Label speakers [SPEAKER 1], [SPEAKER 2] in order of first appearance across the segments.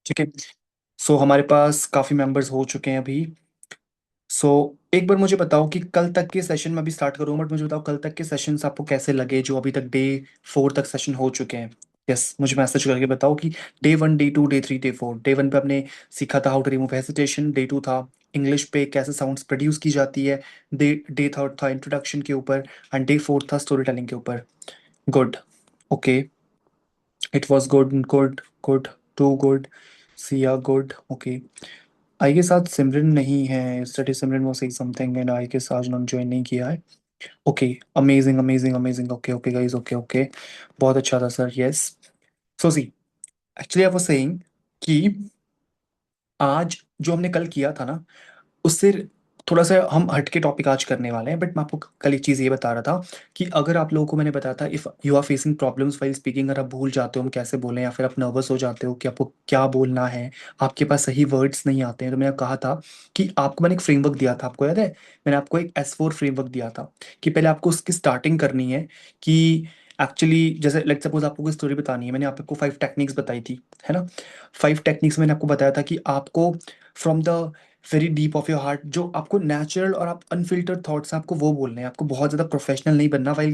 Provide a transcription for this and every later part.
[SPEAKER 1] ठीक है। सो हमारे पास काफ़ी मेंबर्स हो चुके हैं अभी। सो एक बार मुझे बताओ कि कल तक के सेशन में अभी स्टार्ट करूँ, बट मुझे बताओ कल तक के सेशंस आपको कैसे लगे जो अभी तक डे 4 तक सेशन हो चुके हैं। यस, मुझे मैसेज करके बताओ कि day 1, day 2, day 3, day 4। Day 1 पे आपने सीखा था how to remove hesitation. Day 2 था इंग्लिश पे कैसे साउंड्स प्रोड्यूस की जाती है। डे 3 था इंट्रोडक्शन के ऊपर। एंड डे 4 था स्टोरी टेलिंग के ऊपर। Good. Okay. It was good good good. Too good. Siya good. Okay. आई के साथ सिमरन नहीं है। स्टडी सिमरन वो सेइंग समथिंग एंड आई के साथ उन्होंने ज्वाइन नहीं किया है। Okay. Amazing amazing amazing. Okay okay guys. Okay okay. बहुत अच्छा था sir. Yes. So see, actually I was saying कि आज जो हमने कल किया था ना, उससे थोड़ा सा हम हटके टॉपिक आज करने वाले हैं। बट मैं आपको कल एक चीज़ ये बता रहा था कि अगर आप लोगों को मैंने बताया था if you are facing problems while speaking, अगर आप भूल जाते हो हम कैसे बोलें या फिर आप नर्वस हो जाते हो कि आपको क्या बोलना है, आपके पास सही वर्ड्स नहीं आते हैं, तो मैंने कहा था कि आपको मैंने एक फ्रेमवर्क दिया था, आपको याद है? मैंने आपको एक S4 फ्रेमवर्क दिया था कि पहले आपको उसकी स्टार्टिंग करनी है कि एक्चुअली जैसे लाइक सपोज आपको कोई स्टोरी बतानी है, मैंने आपको 5 टेक्निक्स बताई थी, है ना? 5 टेक्निक्स मैंने आपको बताया था कि आपको from the very deep of your heart जो आपको नेचुरल और आप अनफिल्टर्ड थॉट्स आपको वो बोलने हैं। आपको बहुत ज़्यादा प्रोफेशनल नहीं बनना while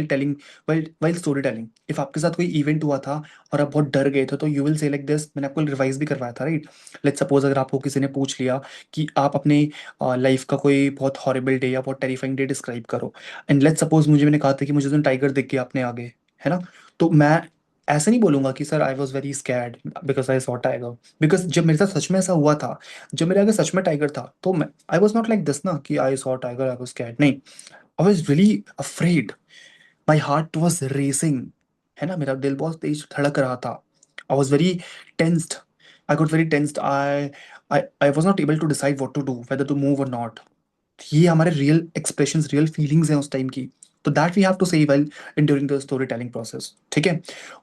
[SPEAKER 1] telling, while story telling. If आपके साथ कोई इवेंट हुआ था और आप बहुत डर गए थे तो you will say like this. मैंने आपको रिवाइज भी करवाया था, राइट? लेट्स सपोज अगर आपको किसी ने पूछ लिया कि आप अपने लाइफ का कोई बहुत हॉरिबल डे या बहुत टेरिफाइंग डे डिस्क्राइब करो, एंड लेट्स सपोज मैंने कहा था कि मुझे तो टाइगर दिख गया अपने आगे, है ना? तो मैं ऐसे नहीं बोलूंगा कि sir I was very scared because I saw tiger. Because जब मेरे साथ सच में ऐसा हुआ था, जब मेरे आगे सच में टाइगर था, तो मैं I was not like this ना कि I saw tiger I was scared. नहीं, I was really afraid. My heart was racing, है ना? मेरा दिल बहुत तेज धड़क रहा था। I was very tensed. I got very tensed. I was not able to decide what to do, whether to move और नॉट। ये हमारे रियल एक्सप्रेशंस, रियल फीलिंग्स हैं उस टाइम की। तो that we have to say well in during the story telling process. ठीक है।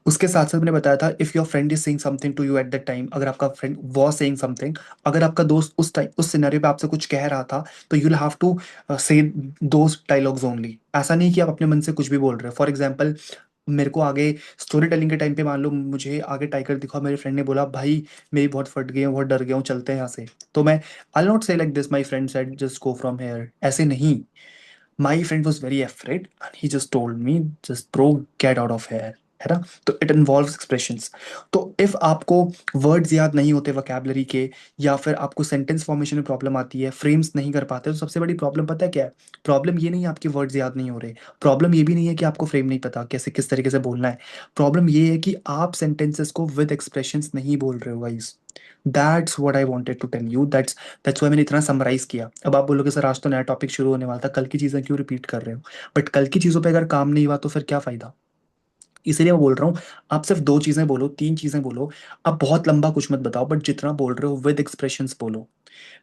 [SPEAKER 1] उसके साथ साथ मैंने बताया था if your friend is saying something to you at that time, अगर आपका फ्रेंड वॉज सेइंग समथिंग, अगर आपका दोस्त उस टाइम उस सिनेरियो पे आपसे कुछ कह रहा था, तो यू विल हैव टू से दोज डायलॉग्स ओनली। ऐसा नहीं कि आप अपने मन से कुछ भी बोल रहे हो। फॉर एग्जाम्पल, मेरे को आगे स्टोरी टेलिंग के टाइम पे मान लो मुझे आगे टाइगर दिखा, मेरे फ्रेंड ने बोला भाई मेरी बहुत फट गई हूँ, बहुत डर गया हूँ, चलते हैं यहाँ से। तो मैं I not say like this my friend said just go from here, ऐसे नहीं। My friend was very afraid and he just told me just bro get out of here, है ना? तो इट इन्वॉल्व्स एक्सप्रेशंस। तो if आपको words याद नहीं होते वोकैबलरी के, या फिर आपको सेंटेंस फॉर्मेशन में प्रॉब्लम आती है, फ्रेम्स नहीं कर पाते, तो सबसे बड़ी प्रॉब्लम पता है क्या है? प्रॉब्लम ये नहीं है आपके वर्ड्स याद नहीं हो रहे। प्रॉब्लम ये भी नहीं है कि आपको फ्रेम नहीं पता कैसे किस तरीके से बोलना है। प्रॉब्लम ये है कि आप सेंटेंसेस को विद एक्सप्रेशंस नहीं बोल रहे हो guys. That's what I wanted to tell you. That's why मैंने इतना समराइज किया। अब आप बोलोगे सर आज तो नया टॉपिक शुरू होने वाला था, कल की चीज़ें क्यों रिपीट कर रहे हो? बट कल की चीज़ों पे अगर काम नहीं हुआ तो फिर क्या फ़ायदा? इसीलिए मैं बोल रहा हूँ, आप सिर्फ 2 चीज़ें बोलो, 3 चीज़ें बोलो। आप बहुत लंबा कुछ मत बताओ, बट जितना बोल रहे हो विद एक्सप्रेशंस बोलो।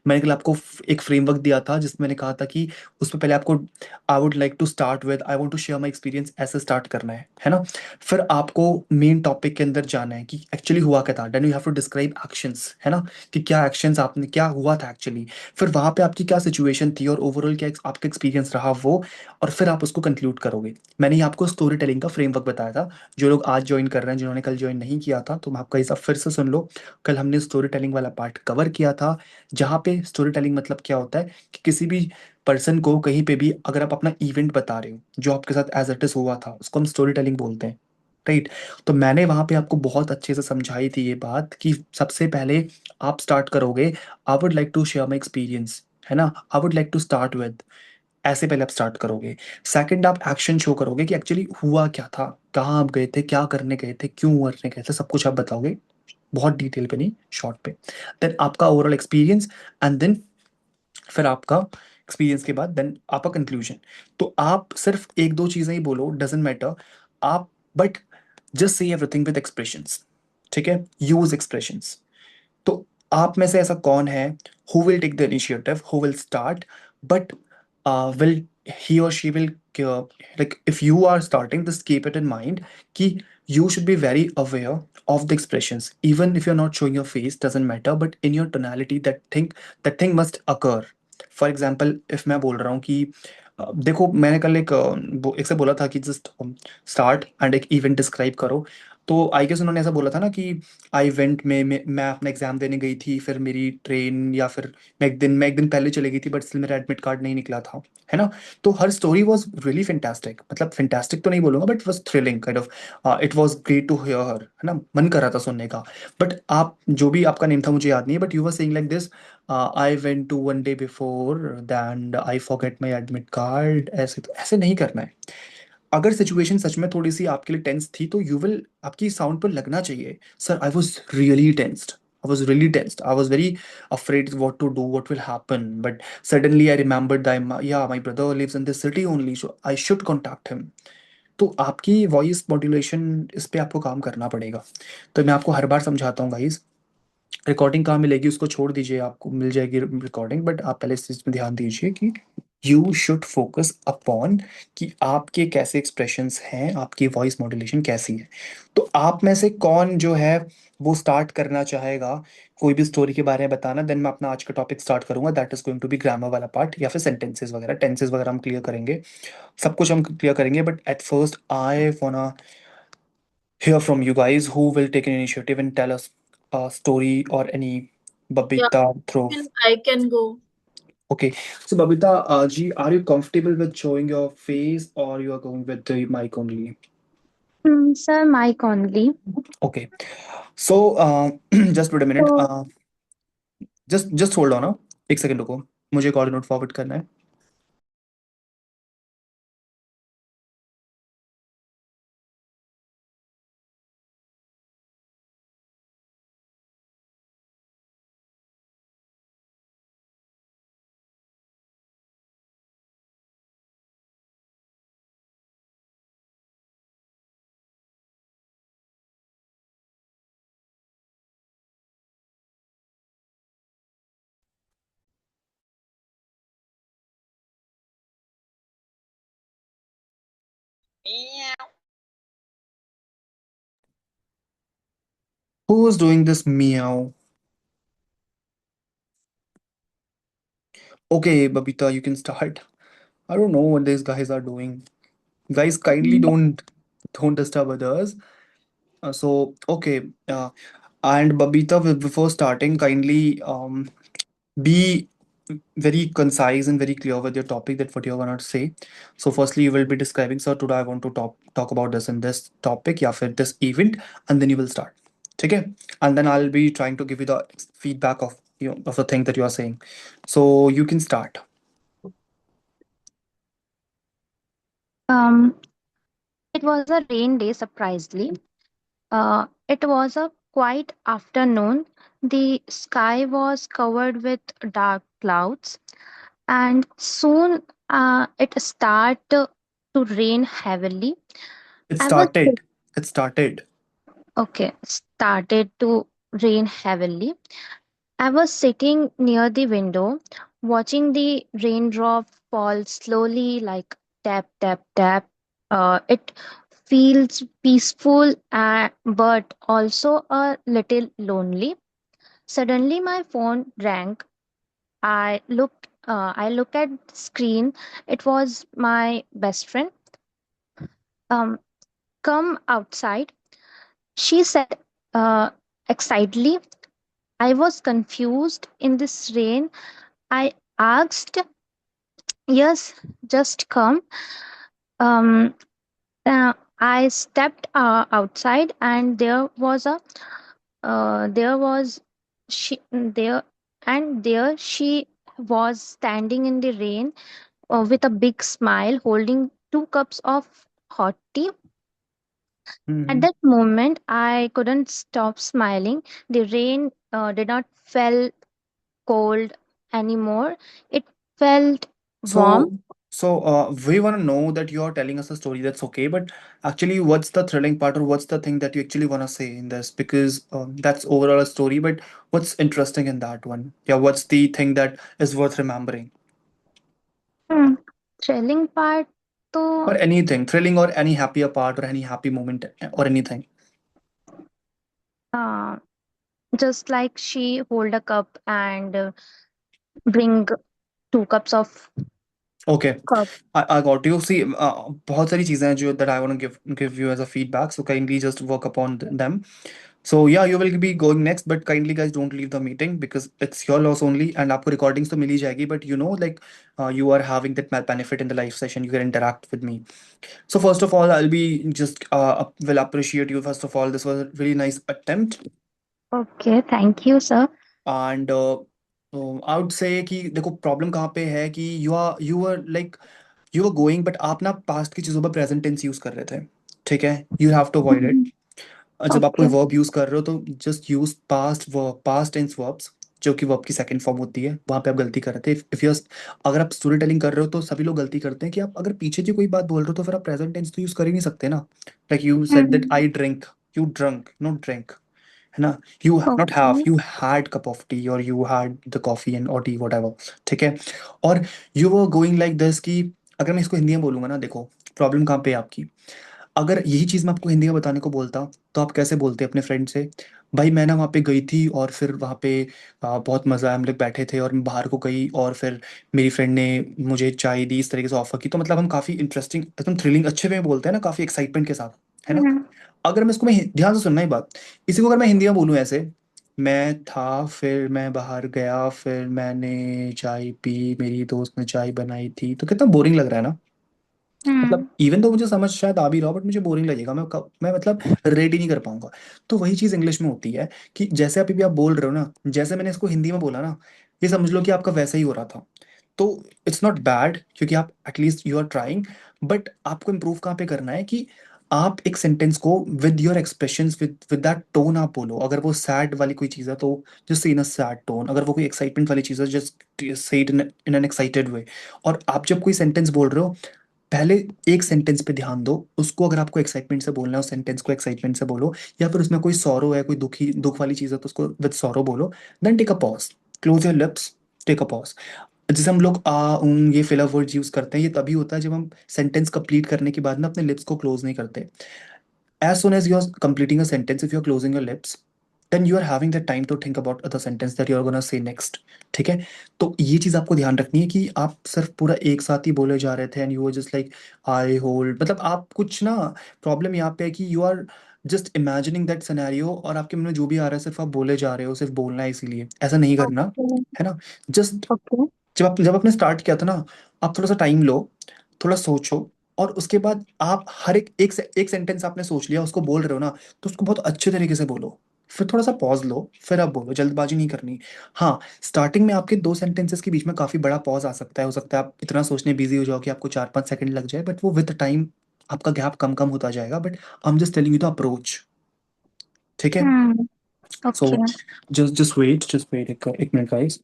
[SPEAKER 1] मैंने कल आपको एक फ्रेमवर्क दिया था जिसमें मैंने कहा था कि उसमें पहले आपको I would like to start with I want to share my experience, ऐसे स्टार्ट करना है ना? फिर आपको मेन टॉपिक के अंदर जाना है कि एक्चुअली हुआ क्या था। Then you have to describe actions, है ना? कि क्या एक्शंस आपने, क्या हुआ था एक्चुअली। फिर वहां पे आपकी क्या सिचुएशन थी और ओवरऑल क्या आपका एक्सपीरियंस रहा वो। और फिर आप उसको कंक्लूड करोगे। मैंने ये आपको स्टोरी टेलिंग का फ्रेमवर्क बताया था। जो लोग आज ज्वाइन कर रहे हैं, जिन्होंने कल ज्वाइन नहीं किया था, तो मैं आपका हिसाब फिर से सुन लो। कल हमने स्टोरी टेलिंग वाला पार्ट कवर किया था, जहाँ पे स्टोरी टेलिंग मतलब क्या होता है कि किसी भी पर्सन को कहीं पे भी अगर आप अपना इवेंट बता रहे हो जो आपके साथ एज इट इज हुआ था, उसको हम स्टोरी टेलिंग बोलते हैं, राइट? तो मैंने वहां पे आपको बहुत अच्छे से समझाई थी ये बात कि सबसे पहले आप स्टार्ट करोगे I would like to share my experience, है ना? I would like to start with, ऐसे पहले आप स्टार्ट करोगे। सेकंड, आप एक्शन शो करोगे कि एक्चुअली हुआ क्या था, कहाँ आप गए थे, क्या करने गए थे, क्यों करने गए थे, सब कुछ आप बताओगे। बहुत डिटेल पे नहीं, शॉर्ट पे। देन आपका ओवरऑल एक्सपीरियंस, एंड देन फिर आपका एक्सपीरियंस के बाद देन आपका कंक्लूजन। तो आप सिर्फ एक दो चीजें ही बोलो, डजेंट मैटर। आप but just say everything with expressions. ठीक है, यूज एक्सप्रेशंस। तो आप में से ऐसा कौन है who will take the initiative, who will start, but will he और she will, like if you are starting, just keep it in mind कि you should be very aware of the expressions, even if you're not showing your face, doesn't matter, but in your tonality that thing must occur. For example if मैं बोल रहा हूँ कि देखो मैंने कल एक से बोला था कि जस्ट स्टार्ट एंड एक इवेंट डिस्क्राइब करो। तो आई गेस उन्होंने ऐसा बोला था ना कि आई वेंट में मैं अपना एग्जाम देने गई थी, फिर मेरी ट्रेन, या फिर मैं एक दिन पहले चली गई थी बट स्टिल मेरा एडमिट कार्ड नहीं निकला था, है ना। तो हर स्टोरी वाज रियली फैंटास्टिक, मतलब फैंटास्टिक तो नहीं बोलूंगा but was thrilling kind of, it was great to hear her, है ना, मन कर रहा था सुनने का। बट आप जो भी आपका नेम था मुझे याद नहीं है, but you were saying like this, I went to one day before that I forget my admit card, ऐसे तो ऐसे नहीं करना है। अगर सिचुएशन सच में थोड़ी सी आपके लिए टेंस थी तो यू विल, आपकी साउंड पर लगना चाहिए, sir I was really tensed, I was really tensed. I was very afraid what to do, what will happen. But suddenly I remembered that yeah, my brother lives in this city only, so I should contact him. तो आपकी voice modulation, इस पे आपको काम करना पड़ेगा। तो मैं आपको हर बार समझाता हूँ गाइस, रिकॉर्डिंग कहाँ मिलेगी उसको छोड़ दीजिए, आपको मिल जाएगी रिकॉर्डिंग, बट आप पहले इस चीज़ में ध्यान दीजिए कि यू शुड फोकस अपॉन कि आपके कैसे एक्सप्रेशंस हैं, आपकी वॉइस मॉड्यूलेशन कैसी है। तो आप में से कौन जो है वो स्टार्ट करना चाहेगा कोई भी स्टोरी के बारे में बताना, देन मैं अपना आज का टॉपिक स्टार्ट करूंगा, that is going to be grammar वाला पार्ट, या फिर सेंटेंसेस वगैरह, टेंसेस वगैरह हम क्लियर करेंगे, सब कुछ हम क्लियर करेंगे। But at first I वांना hear from you guys who will take an initiative and tell us a story or any
[SPEAKER 2] Yeah,
[SPEAKER 1] Babita through.
[SPEAKER 2] I can go.
[SPEAKER 1] Okay, so Babita, ji, are you comfortable with showing your face or you are going with the mic only?
[SPEAKER 3] Sir, mic only.
[SPEAKER 1] Okay, so just wait a minute.
[SPEAKER 3] So,
[SPEAKER 1] Just hold on. एक second रुको, मुझे call note forward करना है। Who is doing this meow? Okay, Babita, you can start. I don't know what these guys are doing. Guys, kindly don't disturb others. So okay, and Babita, before starting, kindly be very concise and very clear with your topic, that what you're gonna say. So firstly, you will be describing, sir, today I want to talk about this and this topic, yeah, for this event, and then you will start. Okay, and then I'll be trying to give you the feedback of of the thing that you are saying. So you can start.
[SPEAKER 3] um, it was a rain day, surprisingly. It was a quiet afternoon. The sky was covered with dark clouds, and soon it started to rain heavily.
[SPEAKER 1] It
[SPEAKER 3] I was
[SPEAKER 1] started. It started.
[SPEAKER 3] okay, started to rain heavily. I was sitting near the window, watching the raindrop fall slowly, like tap, tap, tap. It feels peaceful, but also a little lonely. Suddenly, my phone rang. I look at the screen. It was my best friend. Um, come outside, she said uh, excitedly. I was confused in this rain. I asked, yes, just come. Um, I stepped outside, and there was she there, and there she was standing in the rain with a big smile, holding 2 cups of hot tea. At
[SPEAKER 1] Hmm.
[SPEAKER 3] that moment, I couldn't stop smiling. The rain did not feel cold anymore. It felt warm.
[SPEAKER 1] So, we want to know that you are telling us a story. That's okay, but actually, what's the thrilling part, or what's the thing that you actually want to say in this? Because that's overall a story, but what's interesting in that one? Yeah, what's the thing that is worth remembering,
[SPEAKER 3] Hmm. Thrilling part, to
[SPEAKER 1] or anything thrilling, or any happier part, or any happy moment, or anything?
[SPEAKER 3] uh, just like she hold a cup and bring 2 cups of
[SPEAKER 1] okay,
[SPEAKER 3] Got
[SPEAKER 1] I got you. See बहुत सारी चीज़ें हैं जो that I want to give you as a feedback, so kindly just work upon them. So yeah, you will be going next, but kindly guys don't leave the meeting because it's your loss only. And आपको recordings तो मिल ही जाएगी, but you know like you are having that benefit in the live session. You can interact with me. So first of all, I'll be just will appreciate you. First of all, this was a really nice attempt.
[SPEAKER 3] Okay, thank you, sir.
[SPEAKER 1] And I would say कि देखो problem कहाँ पे है कि you are like you were going, but आप ना past की चीज़ों पर प्रेजेंट टेंस यूज कर रहे थे. ठीक है, you have to avoid it.
[SPEAKER 3] Mhm.
[SPEAKER 1] जब आप कोई
[SPEAKER 3] Okay.
[SPEAKER 1] वर्ब यूज कर रहे हो तो just use past verb, past tense verbs, जो कि वर्ब की सेकंड फॉर्म होती है. वहां पे आप गलती कर रहे थे. इफ यू अगर आप स्टोरी टेलिंग कर रहे हो तो सभी लोग गलती करते हैं कि आप अगर पीछे की कोई बात बोल रहे हो तो फिर आप प्रेजेंट टेंस तो यूज कर ही नहीं सकते ना. Like you said that
[SPEAKER 3] Mhm.
[SPEAKER 1] I drink, you drunk, not drink, है ना. You not have,
[SPEAKER 3] Okay.
[SPEAKER 1] You had cup of tea और you had the coffee and और टी वट एवर. ठीक है. और you were going like this कि अगर मैं इसको हिंदी में बोलूंगा ना, देखो प्रॉब्लम कहाँ पे है आपकी. अगर यही चीज़ मैं आपको हिंदी में बताने को बोलता तो आप कैसे बोलते अपने फ्रेंड से, भाई मैं ना वहाँ पे गई थी और फिर वहाँ पे बहुत मज़ा आया, हम लोग बैठे थे और मैं बाहर को गई और फिर मेरी फ्रेंड ने मुझे चाय दी, इस तरीके से ऑफर की. तो मतलब हम काफ़ी इंटरेस्टिंग एकदम थ्रिलिंग अच्छे वे में बोलते हैं ना, काफ़ी एक्साइटमेंट के साथ, है ना.
[SPEAKER 3] Mhm.
[SPEAKER 1] अगर मैं इसको मैं ध्यान से सुनना ही बात, इसी को अगर मैं हिंदी में बोलूँ ऐसे, मैं था फिर मैं बाहर गया फिर मैंने चाय पी मेरी दोस्त ने चाय बनाई थी, तो कितना बोरिंग लग रहा है ना. मतलब
[SPEAKER 3] Mhm.
[SPEAKER 1] इवन तो मुझे समझ शायद आ भी रहा हो बट मुझे बोरिंग लगेगा, मैं मतलब रेड ही नहीं कर पाऊंगा. तो वही चीज इंग्लिश में होती है कि जैसे अभी भी आप बोल रहे हो ना, जैसे मैंने इसको हिंदी में बोला ना, ये समझ लो कि आपका वैसा ही हो रहा था. तो इट्स नॉट बैड क्योंकि आप at least you are trying. But आपको इम्प्रूव कहाँ पे करना है कि आप एक सेंटेंस को with your expressions, with that tone आप बोलो. अगर वो सैड वाली कोई चीज़ है तो just say in a sad tone. अगर वो कोई एक्साइटमेंट वाली चीज़ है just say it in an excited way. और आप जब कोई सेंटेंस बोल रहे हो, पहले एक सेंटेंस पे ध्यान दो उसको. अगर आपको एक्साइटमेंट से बोलना है उस सेंटेंस को एक्साइटमेंट से बोलो, या फिर उसमें कोई सॉरो है, कोई दुख वाली चीज़ है तो उसको विद सॉरो बोलो. Then take a pause, close your lips, take a pause. जैसे हम लोग ये फिलर वर्ड्स यूज करते हैं, ये तभी होता है जब हम सेंटेंस कंप्लीट करने के बाद ना अपने लिप्स को क्लोज नहीं करते. As soon as you're completing a sentence, if you're closing your lips, then you are having the time to think about the sentence that you're gonna say next. ठीक है. तो ये चीज आपको ध्यान रखनी है कि आप सिर्फ पूरा एक साथ ही बोले जा रहे थे and you were just like I hold, मतलब आप कुछ ना, प्रॉब्लम यहाँ पे है कि you are just imagining that scenario और आपके मन में जो भी आ रहा है सिर्फ आप बोले जा रहे हो, सिर्फ बोलना है, इसीलिए ऐसा नहीं करना,
[SPEAKER 3] Okay.
[SPEAKER 1] है ना. Just
[SPEAKER 3] Okay.
[SPEAKER 1] जब आपने स्टार्ट किया था ना, आप थोड़ा सा टाइम लो, थोड़ा सोचो, और उसके बाद आप हर एक सेंटेंस आपने सोच लिया उसको बोल रहे हो ना, तो उसको बहुत अच्छे तरीके से बोलो. फिर थोड़ा सा पॉज लो, फिर आप बोलो, जल्दबाजी नहीं करनी. हाँ, स्टार्टिंग में आपके दो सेंटेंसेस के बीच में काफी बड़ा पॉज आ सकता है, हो सकता है आप इतना सोचने बिजी हो जाओ कि आपको 4-5 सेकंड लग जाए, बट वो विद टाइम आपका गैप कम कम होता जाएगा. But I am just telling you the approach. ठीक है.
[SPEAKER 3] Hmm.
[SPEAKER 1] सो
[SPEAKER 3] Okay.
[SPEAKER 1] जस्ट वेट एक मिनट गाइस.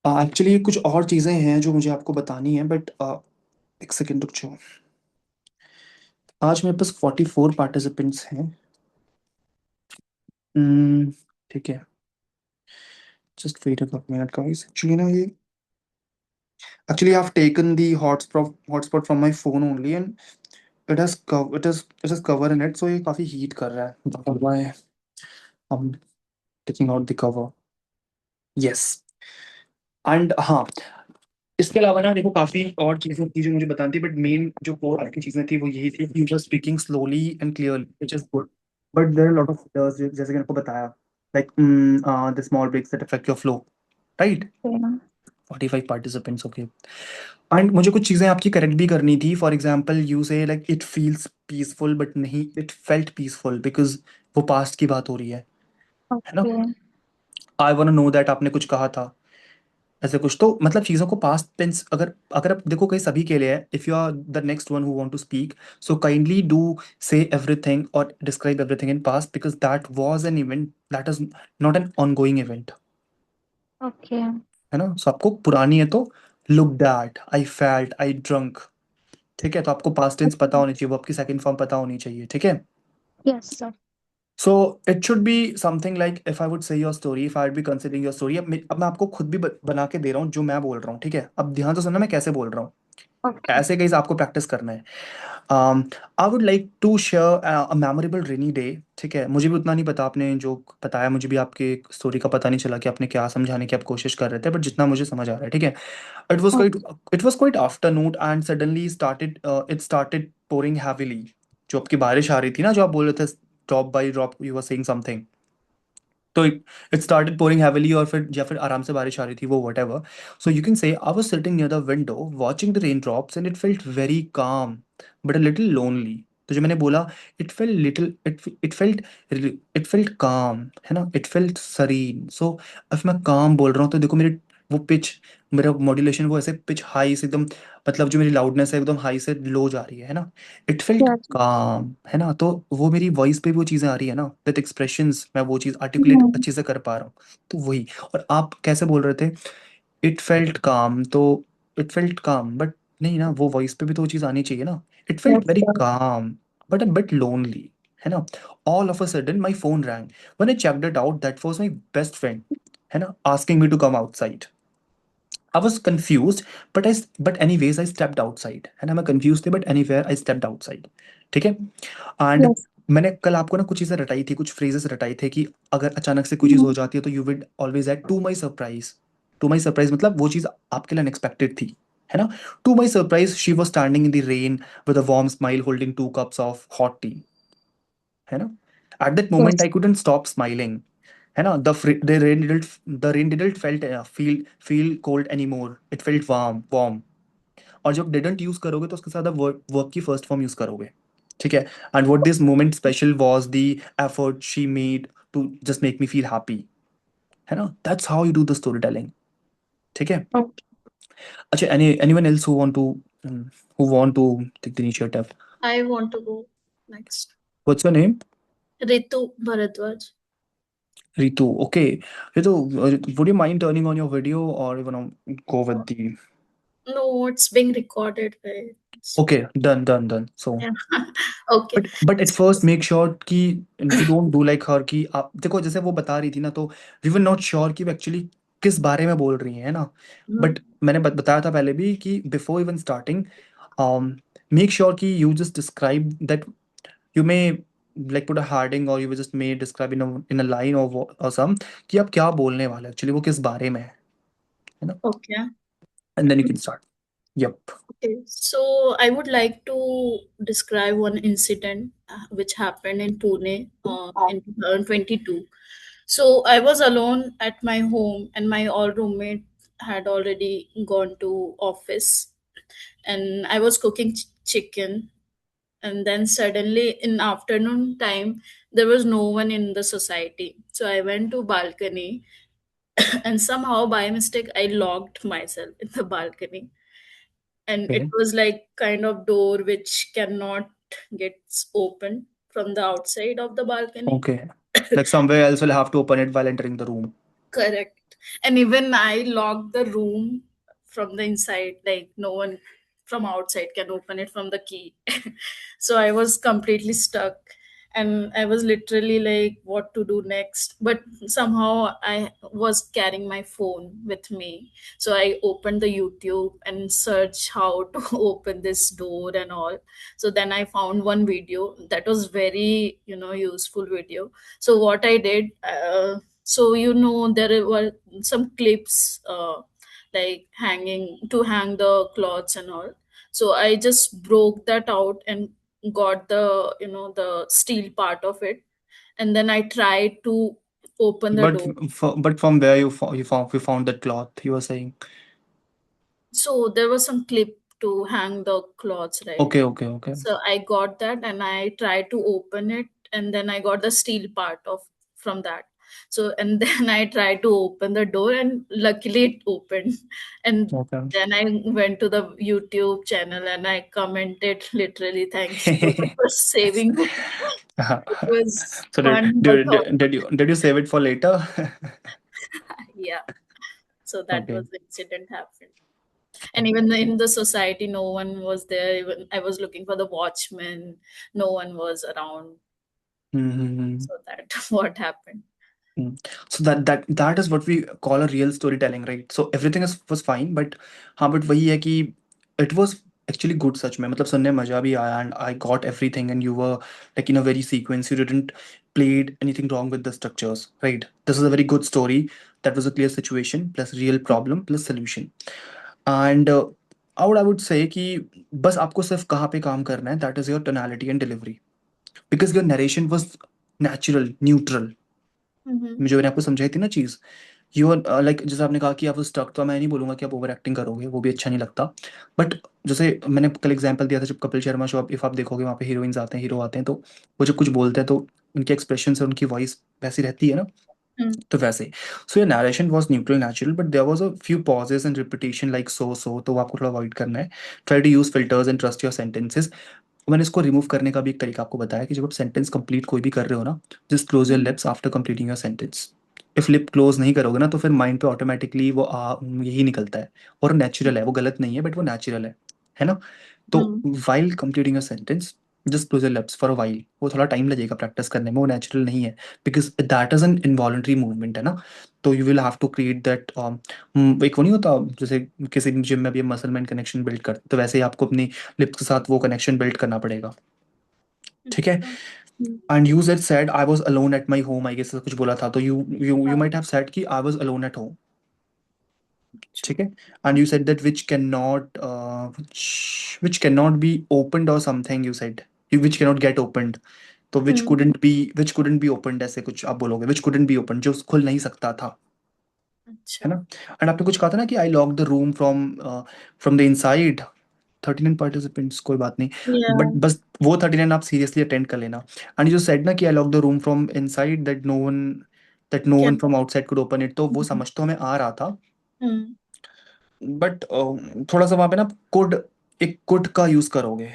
[SPEAKER 1] एक्चुअली कुछ और चीज़ें हैं जो मुझे आपको बतानी है, बट एक सेकेंड रुक जाओ. आज मेरे पास 44 पार्टिसिपेंट्स हैं. Hmm, ठीक है. Just wait a minute guys. Actually I have taken the hotspot from my phone only and it has cover in it, so ये काफ़ी हीट कर रहा है. Why I am taking out the cover. Yes. And हाँ, इसके अलावा ना देखो काफी और चीजें थी जो मुझे बतानी थी, बट मेन जो कोर की चीजें थी वो यही थी कि you are speaking slowly and clearly which is good. But there are lot of errors जैसे कि मैंने आपको बताया, like the small breaks that affect your flow. Right.
[SPEAKER 3] Yeah.
[SPEAKER 1] 45 participants, okay. And मुझे कुछ चीजें आपकी करेक्ट भी करनी थी. For example you say like it feels peaceful, but नहीं, इट फेल्ट पीसफुल बिकॉज वो पास्ट की बात हो रही है ना.
[SPEAKER 3] Okay.
[SPEAKER 1] I want know that आपने कुछ कहा था ऐसे कुछ, तो मतलब चीजों को पास्ट टेंस अगर अगर आप देखो कहीं सभी के लिए है, if you are the next one who want to speak, so kindly do say everything और describe everything in past because that was an event, that is not an ongoing event,
[SPEAKER 3] Okay.
[SPEAKER 1] है ना. So आपको पुरानी है तो look that, I felt, I drunk. ठीक है, तो आपको पास्ट टेंस पता
[SPEAKER 3] Okay.
[SPEAKER 1] होनी चाहिए, वो आपकी सेकंड फॉर्म पता होनी चाहिए. ठीक है.
[SPEAKER 3] Yes, sir.
[SPEAKER 1] So it should be something like if I would say your story, if I would be considering your story. अब मैं आपको खुद भी बना के दे रहा हूँ जो मैं बोल रहा हूँ. ठीक है, अब ध्यान से सुनना मैं कैसे बोल रहा हूँ.
[SPEAKER 3] Okay.
[SPEAKER 1] ऐसे केस आपको प्रैक्टिस करना है। I would like to share a memorable rainy day. ठीक है, मुझे भी उतना नहीं पता, आपने जो बताया मुझे भी आपके स्टोरी का पता नहीं चला कि आपने क्या समझाने की आप कोशिश कर रहे थे, बट जितना मुझे समझ आ रहा है, ठीक है। It was quite
[SPEAKER 3] Okay.
[SPEAKER 1] It was quite afternoon and suddenly started it started pouring heavily. जो आपकी बारिश आ रही थी ना, जो आप बोल रहे थे, drop by drop you were saying something. तो इट स्टार्टेड पोरिंग हैविली, और फिर या फिर आराम से बारिश आ रही थी, वो what ever. So you can say I was sitting near the window watching the rain drops and it felt very calm but a little lonely. तो जो मैंने बोला, it felt little it felt काम, है ना, इट फेल्ट सरीन। सो अब मैं काम बोल रहा हूँ तो देखो मेरे वो पिच, मेरा मॉड्यूलेशन वो ऐसे पिच हाई से एकदम, मतलब जो मेरी लाउडनेस है एकदम हाई से लो जा रही है ना। It felt
[SPEAKER 3] Yes.
[SPEAKER 1] काम, है ना, तो वो मेरी वॉइस पे भी वो चीज़ें आ रही है ना, विद एक्सप्रेशंस मैं वो चीज़ आर्टिकुलेट
[SPEAKER 3] Hmm.
[SPEAKER 1] अच्छे से कर पा रहा हूँ। तो वही। और आप कैसे बोल रहे थे, इट फेल्ट काम, तो इट फेल्ट काम बट नहीं ना, वो वॉइस पे भी तो वो चीज़ आनी चाहिए ना। It felt
[SPEAKER 3] Yes.
[SPEAKER 1] Very
[SPEAKER 3] Yes.
[SPEAKER 1] काम बट अ बिट लोनली, है ना। All of a sudden my phone rang when I checked it out that was my best friend, है ना, asking me to come outside. I was confused, but anyways I stepped outside, है ना, मैं confused थे but anywhere I stepped outside। ठीक है। And
[SPEAKER 3] Yes.
[SPEAKER 1] मैंने कल आपको ना कुछ चीज़ें रटाई थी, कुछ फ्रेजेस रटाए थे कि अगर अचानक से कोई चीज़ हो
[SPEAKER 3] Hmm.
[SPEAKER 1] जाती है तो you with always at to my surprise. To my surprise मतलब वो चीज़ आपके लिए अनएक्सपेक्टेड थी, है ना। To my surprise she was standing in the rain with a warm smile holding two cups of hot tea, है ना। At that moment
[SPEAKER 3] Yes.
[SPEAKER 1] I couldn't stop smiling, है ना। The rain didn't feel cold any more, it felt warm. और जब didn't use करोगे तो उसके साथ आप वर्क की फर्स्ट फॉर्म यूज करोगे। ठीक है। And what this moment special was the effort she made to just make me feel happy, है ना। That's how you do the story telling. ठीक है।
[SPEAKER 3] Okay.
[SPEAKER 1] अच्छा, anyone else who want to take the initiative?
[SPEAKER 2] I want to go next.
[SPEAKER 1] What's your name?
[SPEAKER 2] Ritu Bharadwaj.
[SPEAKER 1] Ritu, okay. Ritu, would you mind turning on your video, or you wanna go with the?
[SPEAKER 2] No, it's being recorded, right?
[SPEAKER 1] Okay, done. So,
[SPEAKER 2] Yeah. Okay.
[SPEAKER 1] but at first make sure कि you don't do like her, कि आप देखो जैसे वो बता रही थी ना, तो we were not sure कि वो actually किस बारे में बोल रही है ना।
[SPEAKER 2] Mm.
[SPEAKER 1] बट मैंने बताया था पहले भी कि before even starting, um, make sure कि you just describe that, you may like put a heading or you just may describe in a line or some, कि आप क्या बोलने वाले एक्चुअली वो किस बारे में है ना।
[SPEAKER 2] Okay.
[SPEAKER 1] And then you can start. Yep.
[SPEAKER 2] Okay. So I would like to describe one incident which happened in Pune in 2022. So I was alone at my home, and my all roommate had already gone to office, and I was cooking chicken. And then suddenly in afternoon time, there was no one in the society. So I went to balcony, and somehow by mistake I locked myself in the balcony, and it
[SPEAKER 1] Okay.
[SPEAKER 2] was like kind of door which cannot gets open from the outside of the balcony.
[SPEAKER 1] Okay. Like somewhere else will have to open it while entering the room.
[SPEAKER 2] Correct. And even I locked the room from the inside, like no one from outside can open it from the key. So I was completely stuck, and I was literally like, what to do next? But somehow I was carrying my phone with me. So I opened the YouTube and searched how to open this door and all. So then I found one video that was very, useful video. So what I did, so there were some clips like hanging to hang the clothes and all. So I just broke that out and got the steel part of it, and then I tried to open the
[SPEAKER 1] But
[SPEAKER 2] door.
[SPEAKER 1] but from where you found that cloth, you were saying?
[SPEAKER 2] So there was some clip to hang the clothes, right?
[SPEAKER 1] Okay.
[SPEAKER 2] So I got that and I tried to open it, and then I got the steel part of from that. So and then I tried to open the door, and luckily it opened. And
[SPEAKER 1] Okay.
[SPEAKER 2] then I went to the YouTube channel and I commented literally, thanks so much for saving me. It was
[SPEAKER 1] So
[SPEAKER 2] fun,
[SPEAKER 1] did,
[SPEAKER 2] but
[SPEAKER 1] did did did you did you save it for later?
[SPEAKER 2] yeah. So that
[SPEAKER 1] Okay.
[SPEAKER 2] was the incident happened. And even in the society, no one was there. Even I was looking for the watchman, no one was around.
[SPEAKER 1] Mm-hmm.
[SPEAKER 2] So that what happened.
[SPEAKER 1] So that is what we call a real storytelling, right? So everything is was fine, but हाँ, but वही है कि it was actually good, सच में मतलब सुनने में मजा भी आया and I got everything and you were like in a very sequence, you didn't played anything wrong with the structures, right? This is a very good story. That was a clear situation plus real problem plus solution. And I would say कि बस आपको सिर्फ कहाँ पे काम करना है, that is your tonality and delivery, because your narration was natural, neutral.
[SPEAKER 2] Mm-hmm.
[SPEAKER 1] जो मैंने आपको समझाई थी ना चीज़, यू आर लाइक, जैसे आपने कहा कि आप स्टक, तो मैं नहीं बोलूंगा कि आप ओवर एक्टिंग करोगे, वो भी अच्छा नहीं लगता। बट जैसे मैंने कल एग्जांपल दिया था, जब कपिल शर्मा शो, इफ आप देखोगे वहाँ पे हीरोइंस आते हैं, हीरो आते हैं, तो वो जब कुछ बोलते हैं तो उनके एक्सप्रेशन से उनकी वॉइस वैसी रहती है ना,
[SPEAKER 2] Mm-hmm.
[SPEAKER 1] तो वैसे। So your narration was neutral, natural, but there was a few pauses and repetition like so, तो वो आपको थोड़ा अवॉइड करना है। Try to use filters and trust your sentences. मैंने इसको रिमूव करने का भी एक तरीका आपको बताया कि जब आप सेंटेंस कंप्लीट कोई भी कर रहे हो ना, just close your lips after completing your sentence. If lip close नहीं करोगे ना, तो फिर माइंड पे ऑटोमेटिकली वो यही निकलता है, और नेचुरल है, वो गलत नहीं है, बट वो नेचुरल है ना। तो
[SPEAKER 2] Mm-hmm.
[SPEAKER 1] While completing a sentence, just close your lips for a while. वो थोड़ा टाइम लगेगा प्रैक्टिस करने में, वो नेचुरल नहीं है, because that is an involuntary movement, है ना। तो you will have to create that, एक वो नहीं होता, जैसे किसी जिम में भी मसल मैन कनेक्शन बिल्ड करते, तो वैसे ही आपको अपनी लिप्स के साथ वो कनेक्शन बिल्ड करना पड़ेगा, ठीक है।
[SPEAKER 2] अच्छा। हम्म।
[SPEAKER 1] And you said I was alone at my home, I guess कुछ बोला था, तो यू
[SPEAKER 2] हाँ।
[SPEAKER 1] माइट हैव सेड कि आई वाज अलोन एट होम,
[SPEAKER 2] अच्छा।
[SPEAKER 1] ठीक है। And you said that which cannot be opened or something, you said, which cannot get opened, तो
[SPEAKER 2] हम्म।
[SPEAKER 1] which couldn't be opened, ऐसे कुछ आप बोलोगे, which couldn't be opened, जो खुल नहीं सकता था, है
[SPEAKER 2] अच्छा।
[SPEAKER 1] ना। एंड आपने कुछ कहा था ना कि I lock the room from the inside, 39 participants, कोई बात नहीं, बट
[SPEAKER 2] Yeah.
[SPEAKER 1] बस वो 39 आप सीरियसली अटेंड कर लेना। एंड यू सेड ना कि I lock the room from inside, that no one
[SPEAKER 2] Can.
[SPEAKER 1] From outside could open it, तो वो समझ तो हमें आ रहा था,
[SPEAKER 2] हम्म।
[SPEAKER 1] बट थोड़ा सा वहां पे ना कुड, एक कुड का यूज करोगे,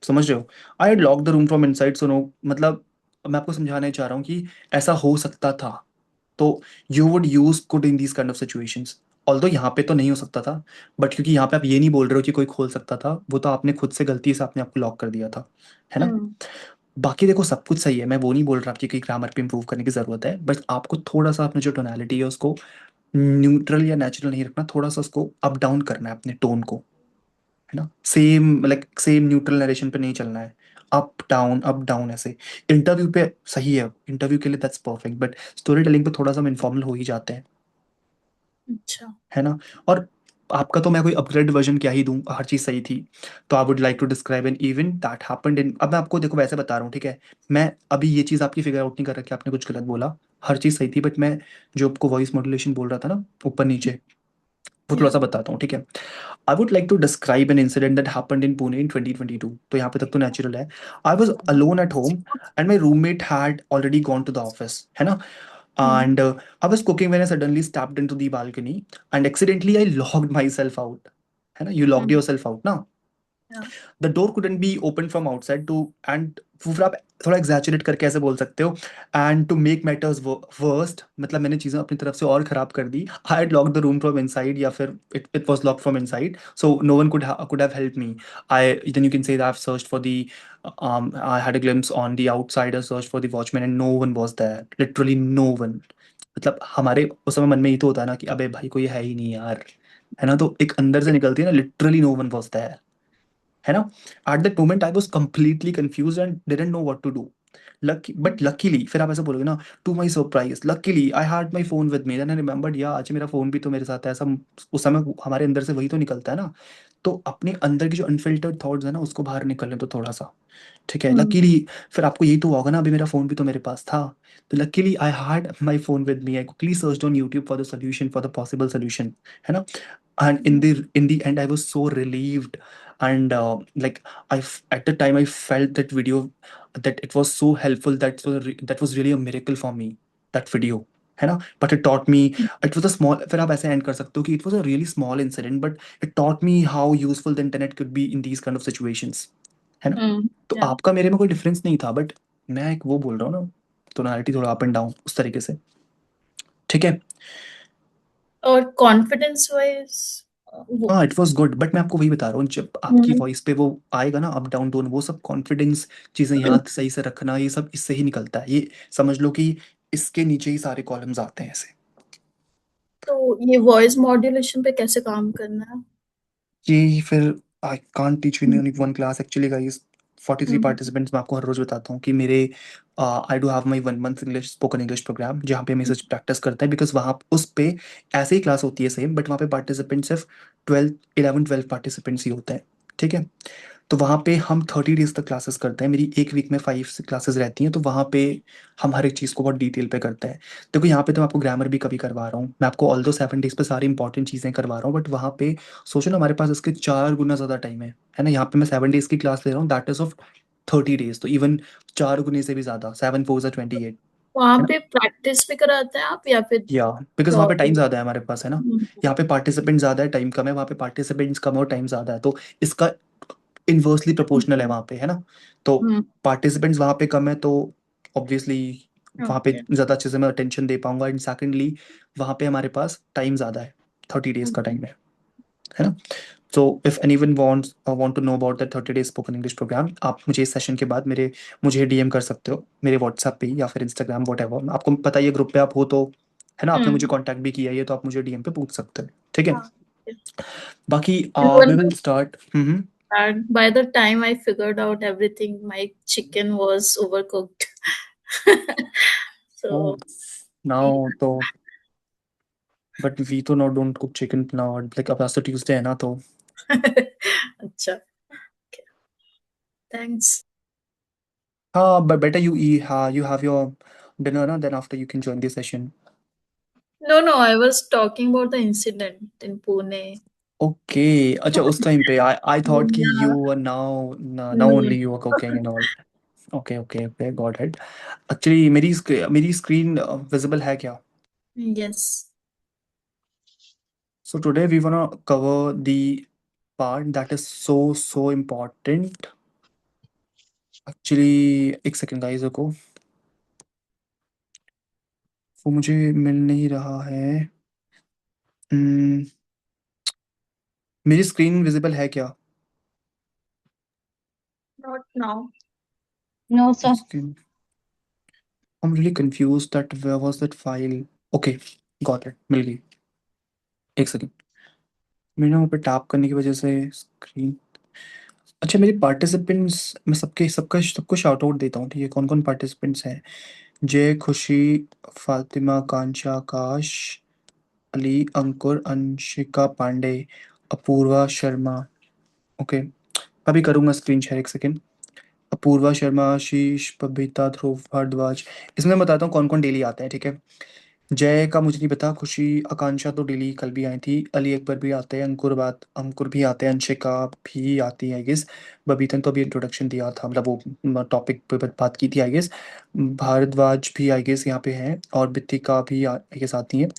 [SPEAKER 1] समझ रहे हो। I lock the room from inside, सुनो, मतलब मैं आपको समझाना चाह रहा हूँ कि ऐसा हो सकता था, तो you would use could in these kind of situations. Although यहाँ पे तो नहीं हो सकता था, बट क्योंकि यहाँ पे आप ये नहीं बोल रहे हो कि कोई खोल सकता था, वो तो आपने खुद से गलती से आपने आपको लॉक कर दिया था, है ना।
[SPEAKER 2] हम्म।
[SPEAKER 1] बाकी देखो सब कुछ सही है, मैं वो नहीं बोल रहा आपकी कि ग्रामर पे इंप्रूव करने की जरूरत है, बस आपको थोड़ा सा अपने जो टोनालिटी है उसको न्यूट्रल या नेचुरल नहीं रखना, थोड़ा सा उसको अप डाउन करना है अपने टोन को, है ना। Same like same neutral narration पे नहीं चलना है, अप डाउन ऐसे। इंटरव्यू पे सही है, इंटरव्यू के लिए that's perfect, but story telling पे थोड़ा सा हम इनफॉर्मल हो ही जाते हैं,
[SPEAKER 2] अच्छा।
[SPEAKER 1] है ना। और आपका तो मैं कोई अपग्रेड वर्जन क्या ही दूं, हर चीज सही थी। तो I would like to describe an event that happened in, अब मैं आपको देखो वैसे बता रहा हूँ, ठीक है। मैं अभी ये चीज आपकी फिगर आउट नहीं कर रखी, आपने कुछ गलत बोला, हर चीज सही थी, बट मैं जो आपको वॉइस मॉड्यूलेशन बोल रहा था ना ऊपर नीचे, वो थोड़ा
[SPEAKER 2] या।
[SPEAKER 1] सा बताता हूँ, ठीक है। I would like to describe an incident that happened in Pune in 2022, तो यहाँ पे तक तो नेचुरल है। I was alone at home and my roommate had already gone to the office, है ना।
[SPEAKER 2] हम्म।
[SPEAKER 1] And I was cooking when I suddenly stepped into the balcony and accidentally I locked myself out. है ना, you locked
[SPEAKER 2] hmm.
[SPEAKER 1] yourself out ना।
[SPEAKER 2] या।
[SPEAKER 1] The door couldn't be opened from outside to, and फिर आप थोड़ा exaggerate करके ऐसे बोल सकते हो, and to make matters worst, मतलब मैंने चीज़ें अपनी तरफ से और खराब कर दी। I had lock the room from inside, या फिर it was lock from inside, so no one could have helped me. I Then you can say that I've searched for the I had a glimpse on the outside, I searched for the watchman and no one was there, literally no one। मतलब हमारे उस समय मन में ये तो होता है ना कि अबे भाई कोई है ही नहीं यार, है ना, तो एक अंदर से निकलती है ना, literally no one was there, है ना। At that moment I was completely confuse and didn't know what to do. Luckily फिर आप ऐसा बोलोगे ना, to my surprise luckily I had my phone with me, then I remembered, या आज मेरा फोन भी तो मेरे साथ है, ऐसा उस समय हमारे अंदर से वही तो निकलता है ना। तो अपने अंदर की जो अनफिल्टर्ड थॉट्स है ना, उसको बाहर निकलने तो थोड़ा सा, ठीक है।
[SPEAKER 2] हम्म।
[SPEAKER 1] लकीली फिर आपको यही तो होगा ना, अभी मेरा फोन भी तो मेरे पास था, तो luckily I had my phone with me, I quickly searched on YouTube for the solution, for the possible solution, है ना। And in the end I was so relieved, and like at the time I felt that video, that it was so helpful, that was really a miracle for me, that video, है ना। But it taught me, it was a small, फिर आप ऐसे and कर सकते हो कि it was a really small incident but it taught me how useful the internet could be in these kind of situations, है ना।
[SPEAKER 2] हम्म।
[SPEAKER 1] तो
[SPEAKER 2] या।
[SPEAKER 1] आपका मेरे में कोई डिफरेंस नहीं था, बट मैं एक वो बोल रहा हूँ ना, टोनालिटी थोड़ा अप एंड डाउन उस तरीके से, ठीक है।
[SPEAKER 2] और कॉन्फिडेंस वाइज वो।
[SPEAKER 1] हाँ, इट वाज गुड, बट मैं आपको वही बता रहा हूँ, जब आपकी
[SPEAKER 2] हम्म।
[SPEAKER 1] वॉइस पे वो आएगा ना अप डाउन टोन, वो सब कॉन्फिडेंस चीजें याद सही से रखना, ये सब इससे ही निकलता है, ये समझ लो कि इसके नीचे ही सारे कॉलम्स आते हैं ऐसे।
[SPEAKER 2] तो ये वॉइस मॉड्यूलेशन पे कैसे काम करना है?
[SPEAKER 1] ये फिर I can't teach in only one class actually guys. 43
[SPEAKER 2] Mhm.
[SPEAKER 1] Participants मैं आपको हर रोज बताता हूँ कि मेरे I do have my 1 month English spoken English programme जहाँ पे हम सच प्रैक्टिस करते हैं, बिकॉज वहाँ उस पे ऐसे ही क्लास होती है सेम, बट वहाँ पे पार्टिसिपेंट सिर्फ 12 पार्टिसिपेंट्स ही होते हैं। ठीक है। तो वहाँ पे हम 30 डेज तक क्लासेस करते हैं, मेरी एक वीक में 5 क्लासेस रहती हैं, तो वहाँ पे हम हर एक चीज़ को बहुत डिटेल पे करते हैं। देखो यहाँ पे तो मैं आपको ग्रामर भी कभी करवा रहा हूँ, मैं आपको ऑल दो 7 डेज पे सारी इंपॉर्टेंट चीज़ें करवा रहा हूँ, बट वहाँ पे सोचो ना हमारे पास इसके 4 गुना ज़्यादा टाइम है ना। यहाँ पे मैं 7 डेज की क्लास ले रहा हूँ, दैट इज ऑफ 30 डेज, तो इवन 4 गुने से भी ज़्यादा, 7 4 28,
[SPEAKER 2] वहाँ
[SPEAKER 1] है ना।
[SPEAKER 2] पे प्रैक्टिस भी कराते हैं आप या फिर
[SPEAKER 1] या बिकॉज वहाँ पे
[SPEAKER 2] जॉब?
[SPEAKER 1] टाइम ज़्यादा है हमारे पास, है ना। यहाँ पे पार्टिसिपेंट ज़्यादा है, टाइम कम है, वहाँ पे पार्टिसिपेंट्स कम है और टाइम ज़्यादा है, तो इसका इन्वर्सली प्रोपोर्शनल है वहाँ पे, है ना। तो पार्टिसिपेंट्स वहाँ पे कम है, तो ऑब्वियसली वहाँ पे
[SPEAKER 2] ओके।
[SPEAKER 1] ज़्यादा अच्छे से मैं अटेंशन दे पाऊंगा, एंड सेकेंडली वहाँ पे हमारे पास टाइम ज़्यादा है, 30 डेज का टाइम है ना। So if any one want to know about that 30 days spoken English programme, आप मुझे इस सेशन के बाद मुझे डीएम कर सकते हो मेरे व्हाट्सएप पे या फिर इंस्टाग्राम वट एवर, आपको पता ही है ग्रुप पे आप हो तो, है ना, आपने मुझे कॉन्टैक्ट भी किया है, तो आप मुझे डीएम पे पूछ सकते हो, ठीक है।
[SPEAKER 2] हाँ।
[SPEAKER 1] बाकी
[SPEAKER 2] And
[SPEAKER 1] we
[SPEAKER 2] one
[SPEAKER 1] will start.
[SPEAKER 2] bad, by the time I figured out everything, my chicken was overcooked.
[SPEAKER 1] Oh,
[SPEAKER 2] So
[SPEAKER 1] now तो बट वी तो not don't cook chicken now, like अब आज तो ट्यूसडे है ना, तो
[SPEAKER 2] अच्छा, thanks.
[SPEAKER 1] हाँ, बट बेटर यू ई, हाँ, यू हैव योर डिनर ना, then after you can join this session.
[SPEAKER 2] No, no, I was talking about the incident in Pune.
[SPEAKER 1] Okay, अच्छा उस टाइम पे आई आई थॉट कि
[SPEAKER 2] Yeah.
[SPEAKER 1] You are now now
[SPEAKER 2] No.
[SPEAKER 1] Only you are cooking and all. Okay okay okay, got it. Actually मेरी screen visible है क्या?
[SPEAKER 2] Yes.
[SPEAKER 1] So today we wanna cover the part that is so important. Actually एक second guys रुको, वो मुझे मिल नहीं रहा है। Hmm, मेरी स्क्रीन विजिबल है क्या?
[SPEAKER 2] Not now.
[SPEAKER 3] No,
[SPEAKER 1] एक
[SPEAKER 3] sir.
[SPEAKER 1] Second, I'm really confused that where was that file? Okay, got it, मिल गई। एक सेकंड, मेरे ना वहाँ पे टैप करने की वजह से स्क्रीन, अच्छा मेरे पार्टिसिपेंट्स मैं सबको शाउट आउट देता हूँ, ठीक है। कौन कौन पार्टिसिपेंट्स हैं? जय, खुशी, फातिमा, कांशा, आकाश, अली, अंकुर, अंशिका पांडे, अपूर्वा शर्मा। ओके, अभी करूँगा स्क्रीन शेयर, एक सेकंड। अपूर्वा शर्मा, आशीष, बबीता, ध्रुव, भारद्वाज, इसमें मैं बताता हूँ कौन कौन डेली आता है, ठीक है। जय का मुझे नहीं पता, खुशी, आकांक्षा तो डेली कल भी आई थी, अली अकबर भी आते हैं, अंकुर भी आते हैं, अंशिका भी आती है आई गेस, बबीता ने तो अभी इंट्रोडक्शन दिया था, मतलब वो टॉपिक पे बात की थी आई गेस, भारद्वाज भी आई गेस यहाँ पे हैं, और बितिका भी आई गेस आती हैं।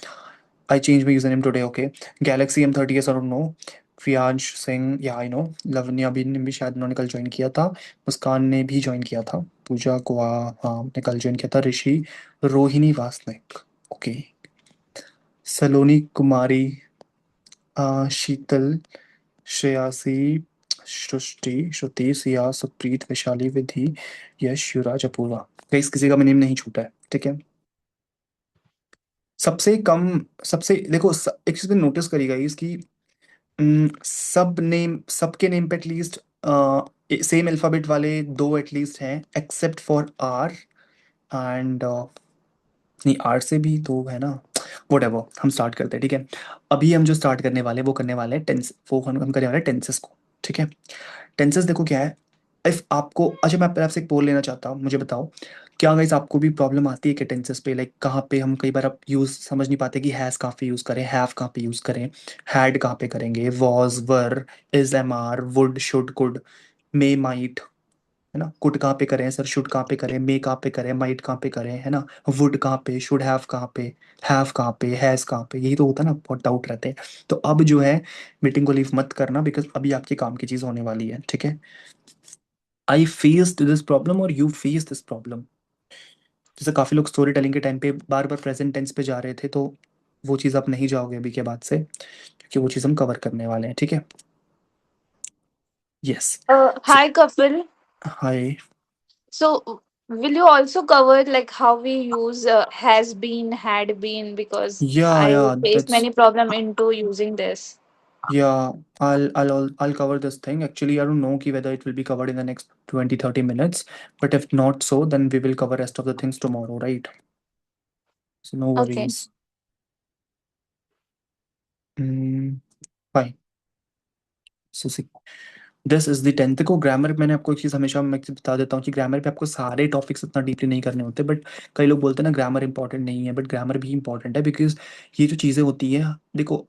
[SPEAKER 1] I change my user name today, okay. Galaxy M30 I don't know. Fiyansh Singh, या आई नो। लवन्या भी ने भी शायद उन्होंने कल ज्वाइन किया था, मुस्कान ने भी ज्वाइन किया था, पूजा गुआ, हाँ ने कल ज्वाइन किया था, ऋषि, रोहिणी वासनिक, ओके, सलोनी कुमारी, शीतल, श्रेयासी, सृष्टि, श्रुति, सिया, सुप्रीत, वैशाली, विधि, यश, युवराज, अपूर्वा। गाइस किसी का नेम नहीं छूटा है, ठीक है। सबसे कम, सबसे देखो एक चीज नोटिस करिएगा इसकी, सब नेम, सबके नेम पे एटलीस्ट सेम अल्फाबेट वाले दो एटलीस्ट हैं, एक्सेप्ट फॉर आर एंड, नहीं आर से भी दो है ना। वट एवर, हम स्टार्ट करते हैं, ठीक है। अभी हम जो स्टार्ट करने वाले हैं वो करने वाले हैं टेंस, वो हम करने वाले हैं टेंसेस को, ठीक है। टेंसेस देखो क्या है, इफ आपको, अच्छा मैं आपसे एक पोल लेना चाहता हूँ, मुझे बताओ क्या गाइस आपको भी प्रॉब्लम आती है कि टेंसेस पे, लाइक कहाँ पे हम कई बार आप यूज समझ नहीं पाते कि हैज कहाँ पे यूज करें, हैव कहाँ पे यूज करें, हैड कहाँ पे करेंगे, was, were, is, am, are, would, should, could, may, might, है ना। कुड कहाँ पे करें सर, शुड कहाँ पे करें, मे कहाँ पे करें, माइट कहाँ पे करें, है ना। वुड कहाँ पे, शुड हैव कहाँ पे, हैव कहाँ पे, हैज कहाँ पे, यही तो होता है ना, बहुत डाउट रहते हैं। तो अब जो है मीटिंग को लीव मत करना, बिकॉज अभी आपके काम की चीज होने वाली है, ठीक है। आई फेस्ड दिस प्रॉब्लम और यू फेस दिस प्रॉब्लम, जैसे काफी लोग स्टोरी टेलिंग के टाइम पे बार बार प्रेजेंट टेंस पे जा रहे थे, तो वो चीज आप नहीं जाओगे अभी के बाद से, क्योंकि वो चीज हम कवर करने वाले हैं, ठीक है। Yes.
[SPEAKER 3] Hi, Kapil.
[SPEAKER 1] Hi.
[SPEAKER 3] So, will you also cover like how we use has been, had been? Because
[SPEAKER 1] या
[SPEAKER 3] I face
[SPEAKER 1] that's,
[SPEAKER 3] many problem into using this.
[SPEAKER 1] Yeah, I'll cover this thing. Actually, I don't know ki whether it will be covered in the next 20-30 minutes, but if not so, then we will cover rest of the things tomorrow, right? So no
[SPEAKER 3] Okay.
[SPEAKER 1] worries. Mm, fine. So see, this is the 10th। देखो grammar, मैंने आपको एक चीज़ हमेशा मैं बता देता हूँ कि ग्रामर पे आपको सारे टॉपिक्स इतना डीपली नहीं करने होते, बट कई लोग बोलते हैं ना ग्रामर इंपॉर्टेंट नहीं है, बट ग्रामर भी इंपॉर्टेंट है, बिकॉज ये जो चीज़ें होती हैं, देखो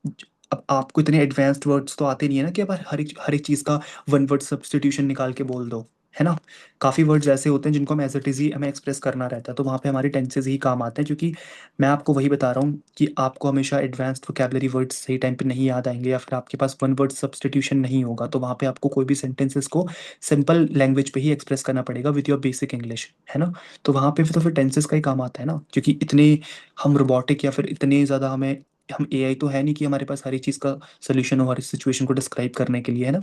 [SPEAKER 1] अब आपको इतने एडवांस्ड वर्ड्स तो आते नहीं है ना कि आप हर एक चीज़ का वन वर्ड सब्स्टिट्यूशन निकाल के बोल दो, है ना। काफ़ी वर्ड्स ऐसे होते हैं जिनको हम एज इट इज़ ही हमें एक्सप्रेस करना रहता है, तो वहाँ पे हमारे टेंसेज ही काम आते हैं, क्योंकि मैं आपको वही बता रहा हूँ कि आपको हमेशा एडवांस्ड वोकैबुलरी वर्ड्स सही टाइम पे नहीं याद आएंगे, या फिर आपके पास वन वर्ड सब्स्टिट्यूशन नहीं होगा, तो वहाँ पे आपको कोई भी सेंटेंसेस को सिंपल लैंग्वेज पे ही एक्सप्रेस करना पड़ेगा विद योर बेसिक इंग्लिश, है ना। तो वहाँ पे तो फिर टेंसेस का ही काम आता है ना, क्योंकि इतने हम रोबोटिक या फिर इतने ज़्यादा हम एआई तो है नहीं कि हमारे पास हर एक चीज़ का सोल्यूशन हो हर सिचुएशन को डिस्क्राइब करने के लिए, है ना।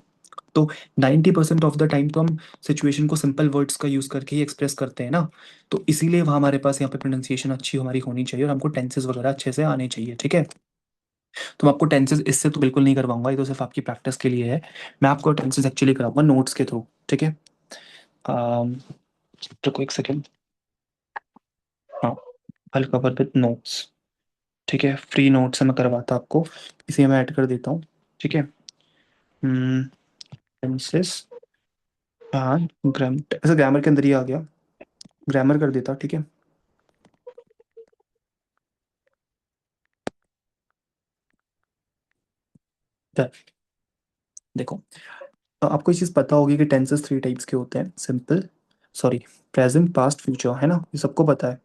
[SPEAKER 1] तो 90% ऑफ द टाइम तो हम सिचुएशन को सिंपल वर्ड्स का यूज़ करके ही एक्सप्रेस करते हैं ना। तो इसीलिए वहाँ हमारे पास यहाँ पे प्रोनाउंसिएशन अच्छी हमारी होनी चाहिए, और हमको टेंसेस वगैरह अच्छे से आने चाहिए, ठीक है। तो मैं आपको टेंसेस इससे तो बिल्कुल नहीं करवाऊंगा, ये तो सिर्फ आपकी प्रैक्टिस के लिए है। मैं आपको टेंसेस एक्चुअली कराऊंगा नोट्स के थ्रू, ठीक है। अम, रुको एक सेकेंड। हाँ, आई कवर विद नोट्स, ठीक है। फ्री नोट्स से मैं करवाता आपको, इसे मैं ऐड कर देता हूँ, ठीक है। टेंसेस, हाँ ऐसा ग्रामर के अंदर ही आ गया, ग्रामर कर देता, ठीक है। डन। देखो, आपको ये चीज़ पता होगी कि टेंसेस 3 टाइप्स के होते हैं, simple, sorry, present, past, future, है ना, ये सबको पता है।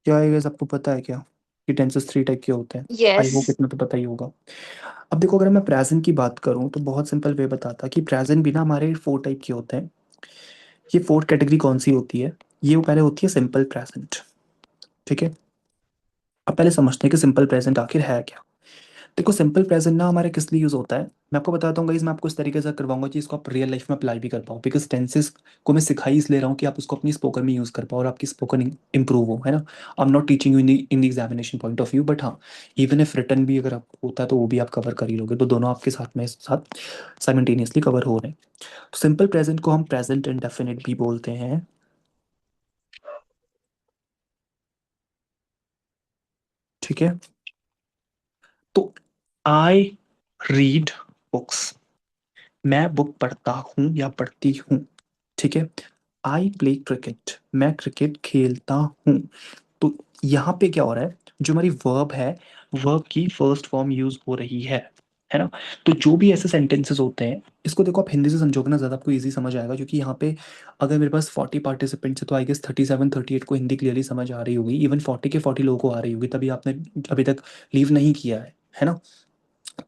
[SPEAKER 1] क्या है guys, आपको पता है क्या कि टेंसेस 3 टाइप के होते हैं? I hope
[SPEAKER 3] Yes.
[SPEAKER 1] इतना तो पता ही होगा। अब देखो, अगर मैं प्रेजेंट की बात करूं तो बहुत सिंपल वे बताता कि प्रेजेंट भी ना हमारे 4 टाइप के होते हैं। ये 4 कैटेगरी कौन सी होती है? ये वो पहले होती है सिंपल प्रेजेंट, ठीक है। अब पहले समझते हैं कि सिंपल प्रेजेंट आखिर है क्या। देखो, सिंपल प्रेजेंट ना हमारे किस लिए यूज होता है, मैं आपको बताता हूँ गाइस। मैं आपको इस तरीके से करवाऊंगा कि इसको आप रियल लाइफ में अप्लाई भी कर पाओ, बिकॉज टेंसेस को मैं सिखाई इसलिए रहा हूँ कि आप उसको अपनी स्पोकन में यूज कर पाओ और आपकी स्पोकन इंप्रूव हो, है ना। I am not teaching you in the examination point of view, but हाँ, इवन इफ रिटर्न भी अगर आप होता है तो वो भी आप कवर कर ही लोगे, तो दोनों आपके साथ में साथ साइमल्टेनियसली कवर हो रहे हैं। तो सिंपल प्रेजेंट को हम प्रेजेंट इंडेफिनिट भी बोलते हैं, ठीक है। तो आई रीड बुक्स, मैं बुक पढ़ता हूँ या पढ़ती हूँ, ठीक है। आई प्ले क्रिकेट, मैं क्रिकेट खेलता हूँ। तो यहाँ पे क्या हो रहा है, जो हमारी वर्ब है, वर्ब की फर्स्ट फॉर्म यूज हो रही है ना। तो जो भी ऐसे सेंटेंसेस होते हैं, इसको देखो आप हिंदी से समझोगे ना ज़्यादा आपको इजी समझ आएगा, क्योंकि यहाँ पे अगर मेरे पास 40 पार्टिसिपेंट्स है तो आई गेस 37-38 को हिंदी क्लियरली समझ आ रही होगी, इवन 40 के 40 लोगों को आ रही होगी, तभी आपने अभी तक लीव नहीं किया है ना।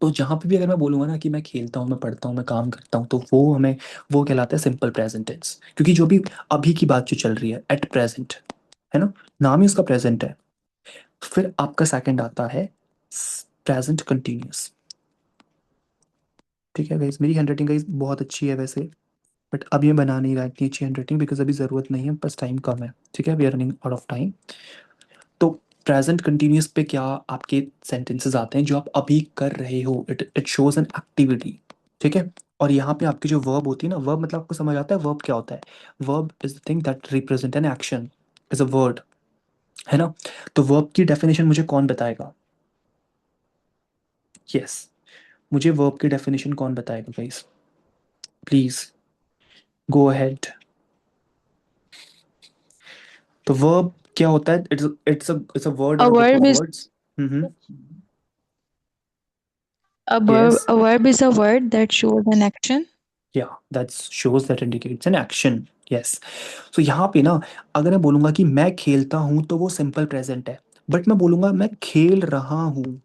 [SPEAKER 1] तो जहाँ पे भी अगर मैं बोलूँगा ना कि मैं खेलता हूँ, मैं पढ़ता हूँ, मैं काम करता हूँ, तो वो कहलाता है सिंपल प्रेजेंट टेंस, क्योंकि जो भी अभी की बात जो चल रही है एट प्रेजेंट, है ना, नाम ही उसका प्रेजेंट है। फिर आपका सेकंड आता है प्रेजेंट कंटिन्यूस, ठीक है गाइस। मेरी हैंडराइटिंग गाइस बहुत अच्छी है वैसे, बट अभी मैं बना नहीं रहा इतनी अच्छी हैंडराइटिंग, बिकॉज अभी ज़रूरत नहीं है, बस टाइम कम है, ठीक है, we are running out of time. तो प्रेजेंट कंटिन्यूस पे क्या आपके सेंटेंसेस आते हैं जो आप अभी कर रहे हो, इट शोज एन एक्टिविटी, ठीक है। और यहाँ पे आपकी जो वर्ब होती है ना, वर्ब मतलब आपको समझ आता है वर्ब क्या होता है? Verb is the thing that represent an action, is a word, है ना। तो वर्ब की डेफिनेशन मुझे कौन बताएगा? यस, मुझे वर्ब की डेफिनेशन कौन बताएगा गाइस? Please go ahead. तो वर्ब क्या होता है? इट्स अ वर्ड
[SPEAKER 4] A
[SPEAKER 1] और group
[SPEAKER 4] verb
[SPEAKER 1] of
[SPEAKER 4] is
[SPEAKER 1] words. Hmm.
[SPEAKER 4] a
[SPEAKER 1] yes,
[SPEAKER 4] verb is a word that shows an action.
[SPEAKER 1] या that shows that indicates an action. Yes. तो यहाँ पे ना, अगर मैं बोलूंगा कि मैं खेलता हूँ तो वो सिंपल प्रेजेंट है, बट मैं बोलूंगा मैं खेल रहा हूँ,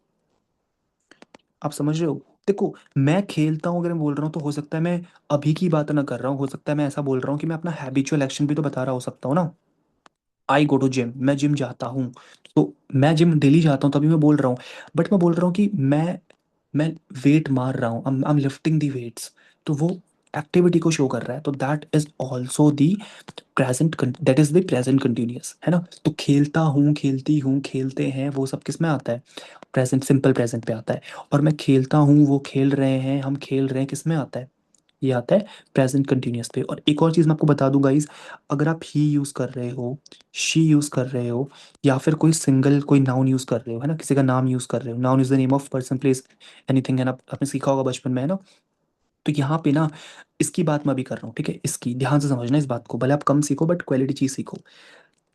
[SPEAKER 1] आप समझ रहे हो? देखो, मैं खेलता हूँ अगर मैं बोल रहा हूँ तो हो सकता है मैं अभी की बात ना कर रहा हूँ, हो सकता है मैं ऐसा बोल रहा हूँ कि मैं अपना हैबिचुअल एक्शन भी तो बता रहा हो सकता हूँ ना। आई गो टू जिम, मैं जिम जाता हूँ, तो मैं जिम डेली जाता हूँ तभी मैं बोल रहा हूँ। बट मैं बोल रहा हूँ कि मैं वेट मार रहा हूँ, I am lifting the weights, तो वो एक्टिविटी को शो कर रहा है, तो that is also the present, that is the present continuous, है ना। तो खेलता हूँ, खेलती हूँ, खेलते हैं, वो सब किस में आता है? प्रेजेंट, सिंपल प्रेजेंट पे आता है। और मैं खेलता हूँ, वो खेल रहे हैं, हम खेल रहे हैं, किस में आता है? ये आता है प्रेजेंट कंटिन्यूअस पे। और एक और चीज़ मैं आपको बता दूं गाइज, अगर आप ही यूज़ कर रहे हो, शी यूज़ कर रहे हो, या फिर कोई सिंगल कोई नाउन यूज़ कर रहे हो, है ना, किसी का नाम यूज़ कर रहे हो, noun is the name of person, place, anything, है ना, आपने सीखा होगा बचपन में, है ना। तो यहाँ पे ना, इसकी बात मैं अभी कर रहा हूँ, ठीक है, इसकी ध्यान से समझना इस बात को, भले आप कम सीखो बट क्वालिटी चीज़ सीखो।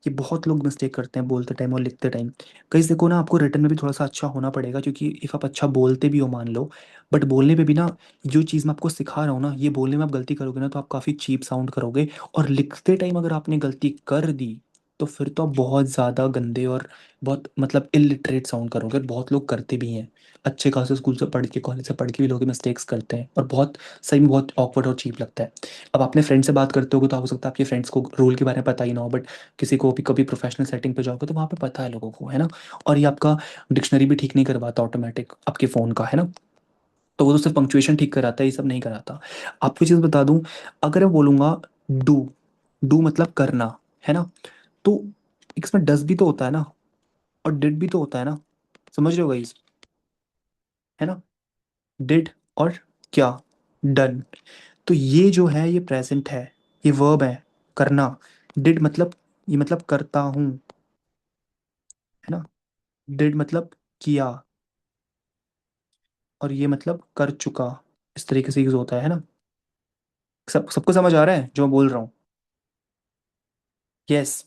[SPEAKER 1] ये बहुत लोग मिस्टेक करते हैं बोलते टाइम और लिखते टाइम। कई देखो ना, आपको रिटर्न में भी थोड़ा सा अच्छा होना पड़ेगा, क्योंकि इफ़ आप अच्छा बोलते भी हो मान लो, बट बोलने पे भी ना, जो चीज़ मैं आपको सिखा रहा हूँ ना, ये बोलने में आप गलती करोगे ना, तो आप काफ़ी चीप साउंड करोगे। और लिखते टाइम अगर आपने गलती कर दी, तो फिर तो आप बहुत ज़्यादा गंदे और बहुत मतलब इलिटरेट साउंड करोगे। और बहुत लोग करते भी हैं, अच्छे खासे स्कूल से पढ़ के, कॉलेज से पढ़ के भी लोग मिस्टेक्स करते हैं, और बहुत सही में बहुत ऑकवर्ड और चीप लगता है। अब अपने फ्रेंड से बात करते होगे तो हो सकता है आपके फ्रेंड्स को रूल के बारे में पता ही ना हो, बट किसी को भी कभी प्रोफेशनल सेटिंग पे जाओगे तो वहाँ पे पता है लोगों को, है ना। और ये आपका डिक्शनरी भी ठीक नहीं करवाता ऑटोमेटिक आपके फ़ोन का, है ना। तो वो तो सिर्फ पंक्चुएशन ठीक कराता है, ये सब नहीं कराता। आपको चीज़ बता दूं, अगर मैं बोलूँगा डू, डू मतलब करना, है ना, तो इसमें डज भी तो होता है ना, और डिड भी तो होता है ना, समझ रहे हो गाइस, है ना। डिड और क्या, डन। तो ये जो है ये प्रेजेंट है, ये वर्ब है, करना। डिड मतलब, ये मतलब करता हूँ, है ना। डिड मतलब किया, और ये मतलब कर चुका। इस तरीके से यूज होता है ना। सबको समझ आ रहा है जो मैं बोल रहा हूँ? यस।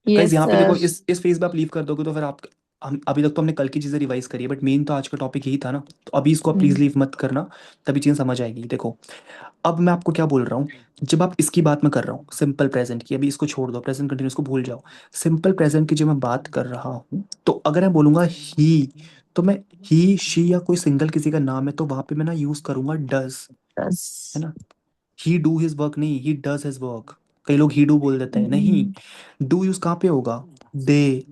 [SPEAKER 1] गाइस
[SPEAKER 4] Yes,
[SPEAKER 1] यहाँ पे
[SPEAKER 4] sir.
[SPEAKER 1] देखो, इस फेज पे आप लीव कर दोगे तो फिर आप, हम अभी तक तो हमने कल की चीज़ें रिवाइज करी है, बट मेन तो आज का टॉपिक यही था ना। तो अभी इसको प्लीज़
[SPEAKER 4] Mm.
[SPEAKER 1] लीव मत करना, तभी चीज़ समझ आएगी। देखो, अब मैं आपको क्या बोल रहा हूँ, जब आप इसकी बात मैं कर रहा हूँ सिंपल प्रेजेंट की, अभी इसको छोड़ दो, प्रेजेंट कंटिन्यूस को भूल जाओ। सिंपल प्रेजेंट की जो मैं बात कर रहा हूँ, तो अगर मैं बोलूँगा ही, तो मैं ही, शी या कोई सिंगल किसी का नाम है, तो वहां पे मैं ना यूज करूंगा डज, है
[SPEAKER 4] Does.
[SPEAKER 1] ना। ही डू हिज वर्क नहीं, ही डज हिज वर्क। कई लोग ही डू बोल देते हैं, नहीं।
[SPEAKER 4] Mm.
[SPEAKER 1] डू यूज कहाँ पे होगा? दे,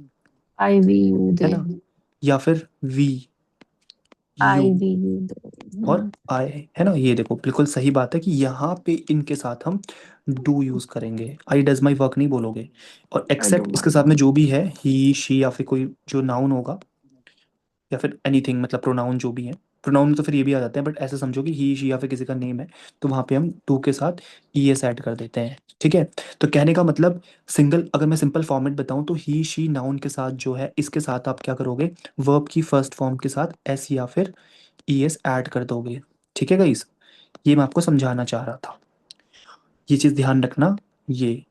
[SPEAKER 4] I, we, you,
[SPEAKER 1] है
[SPEAKER 4] they.
[SPEAKER 1] ना, या फिर we, you,
[SPEAKER 4] I, we, you, they.
[SPEAKER 1] और आई, है ना। ये देखो बिल्कुल सही बात है कि यहाँ पे इनके साथ हम डू यूज करेंगे, आई डज माई वर्क नहीं बोलोगे। और
[SPEAKER 4] I do
[SPEAKER 1] एक्सेप्ट
[SPEAKER 4] my
[SPEAKER 1] इसके साथ में
[SPEAKER 4] work.
[SPEAKER 1] जो भी है, ही, शी, या फिर कोई जो नाउन होगा, या फिर एनीथिंग, मतलब प्रोनाउन जो भी है। प्रोनाउन में तो फिर ये भी आ जाते हैं, बट ऐसे समझो कि ही, शी या फिर किसी का नेम है, तो वहाँ पे हम टू के साथ ई एस ऐड कर देते हैं, ठीक है। तो कहने का मतलब, सिंगल, अगर मैं सिंपल फॉर्मेट बताऊं, तो ही, शी नाउन के साथ जो है, इसके साथ आप क्या करोगे? वर्ब की फर्स्ट फॉर्म के साथ एस या फिर ई एस ऐड कर दोगे, ठीक है गाइस। ये मैं आपको समझाना चाह रहा था, ये चीज़ ध्यान रखना। ये,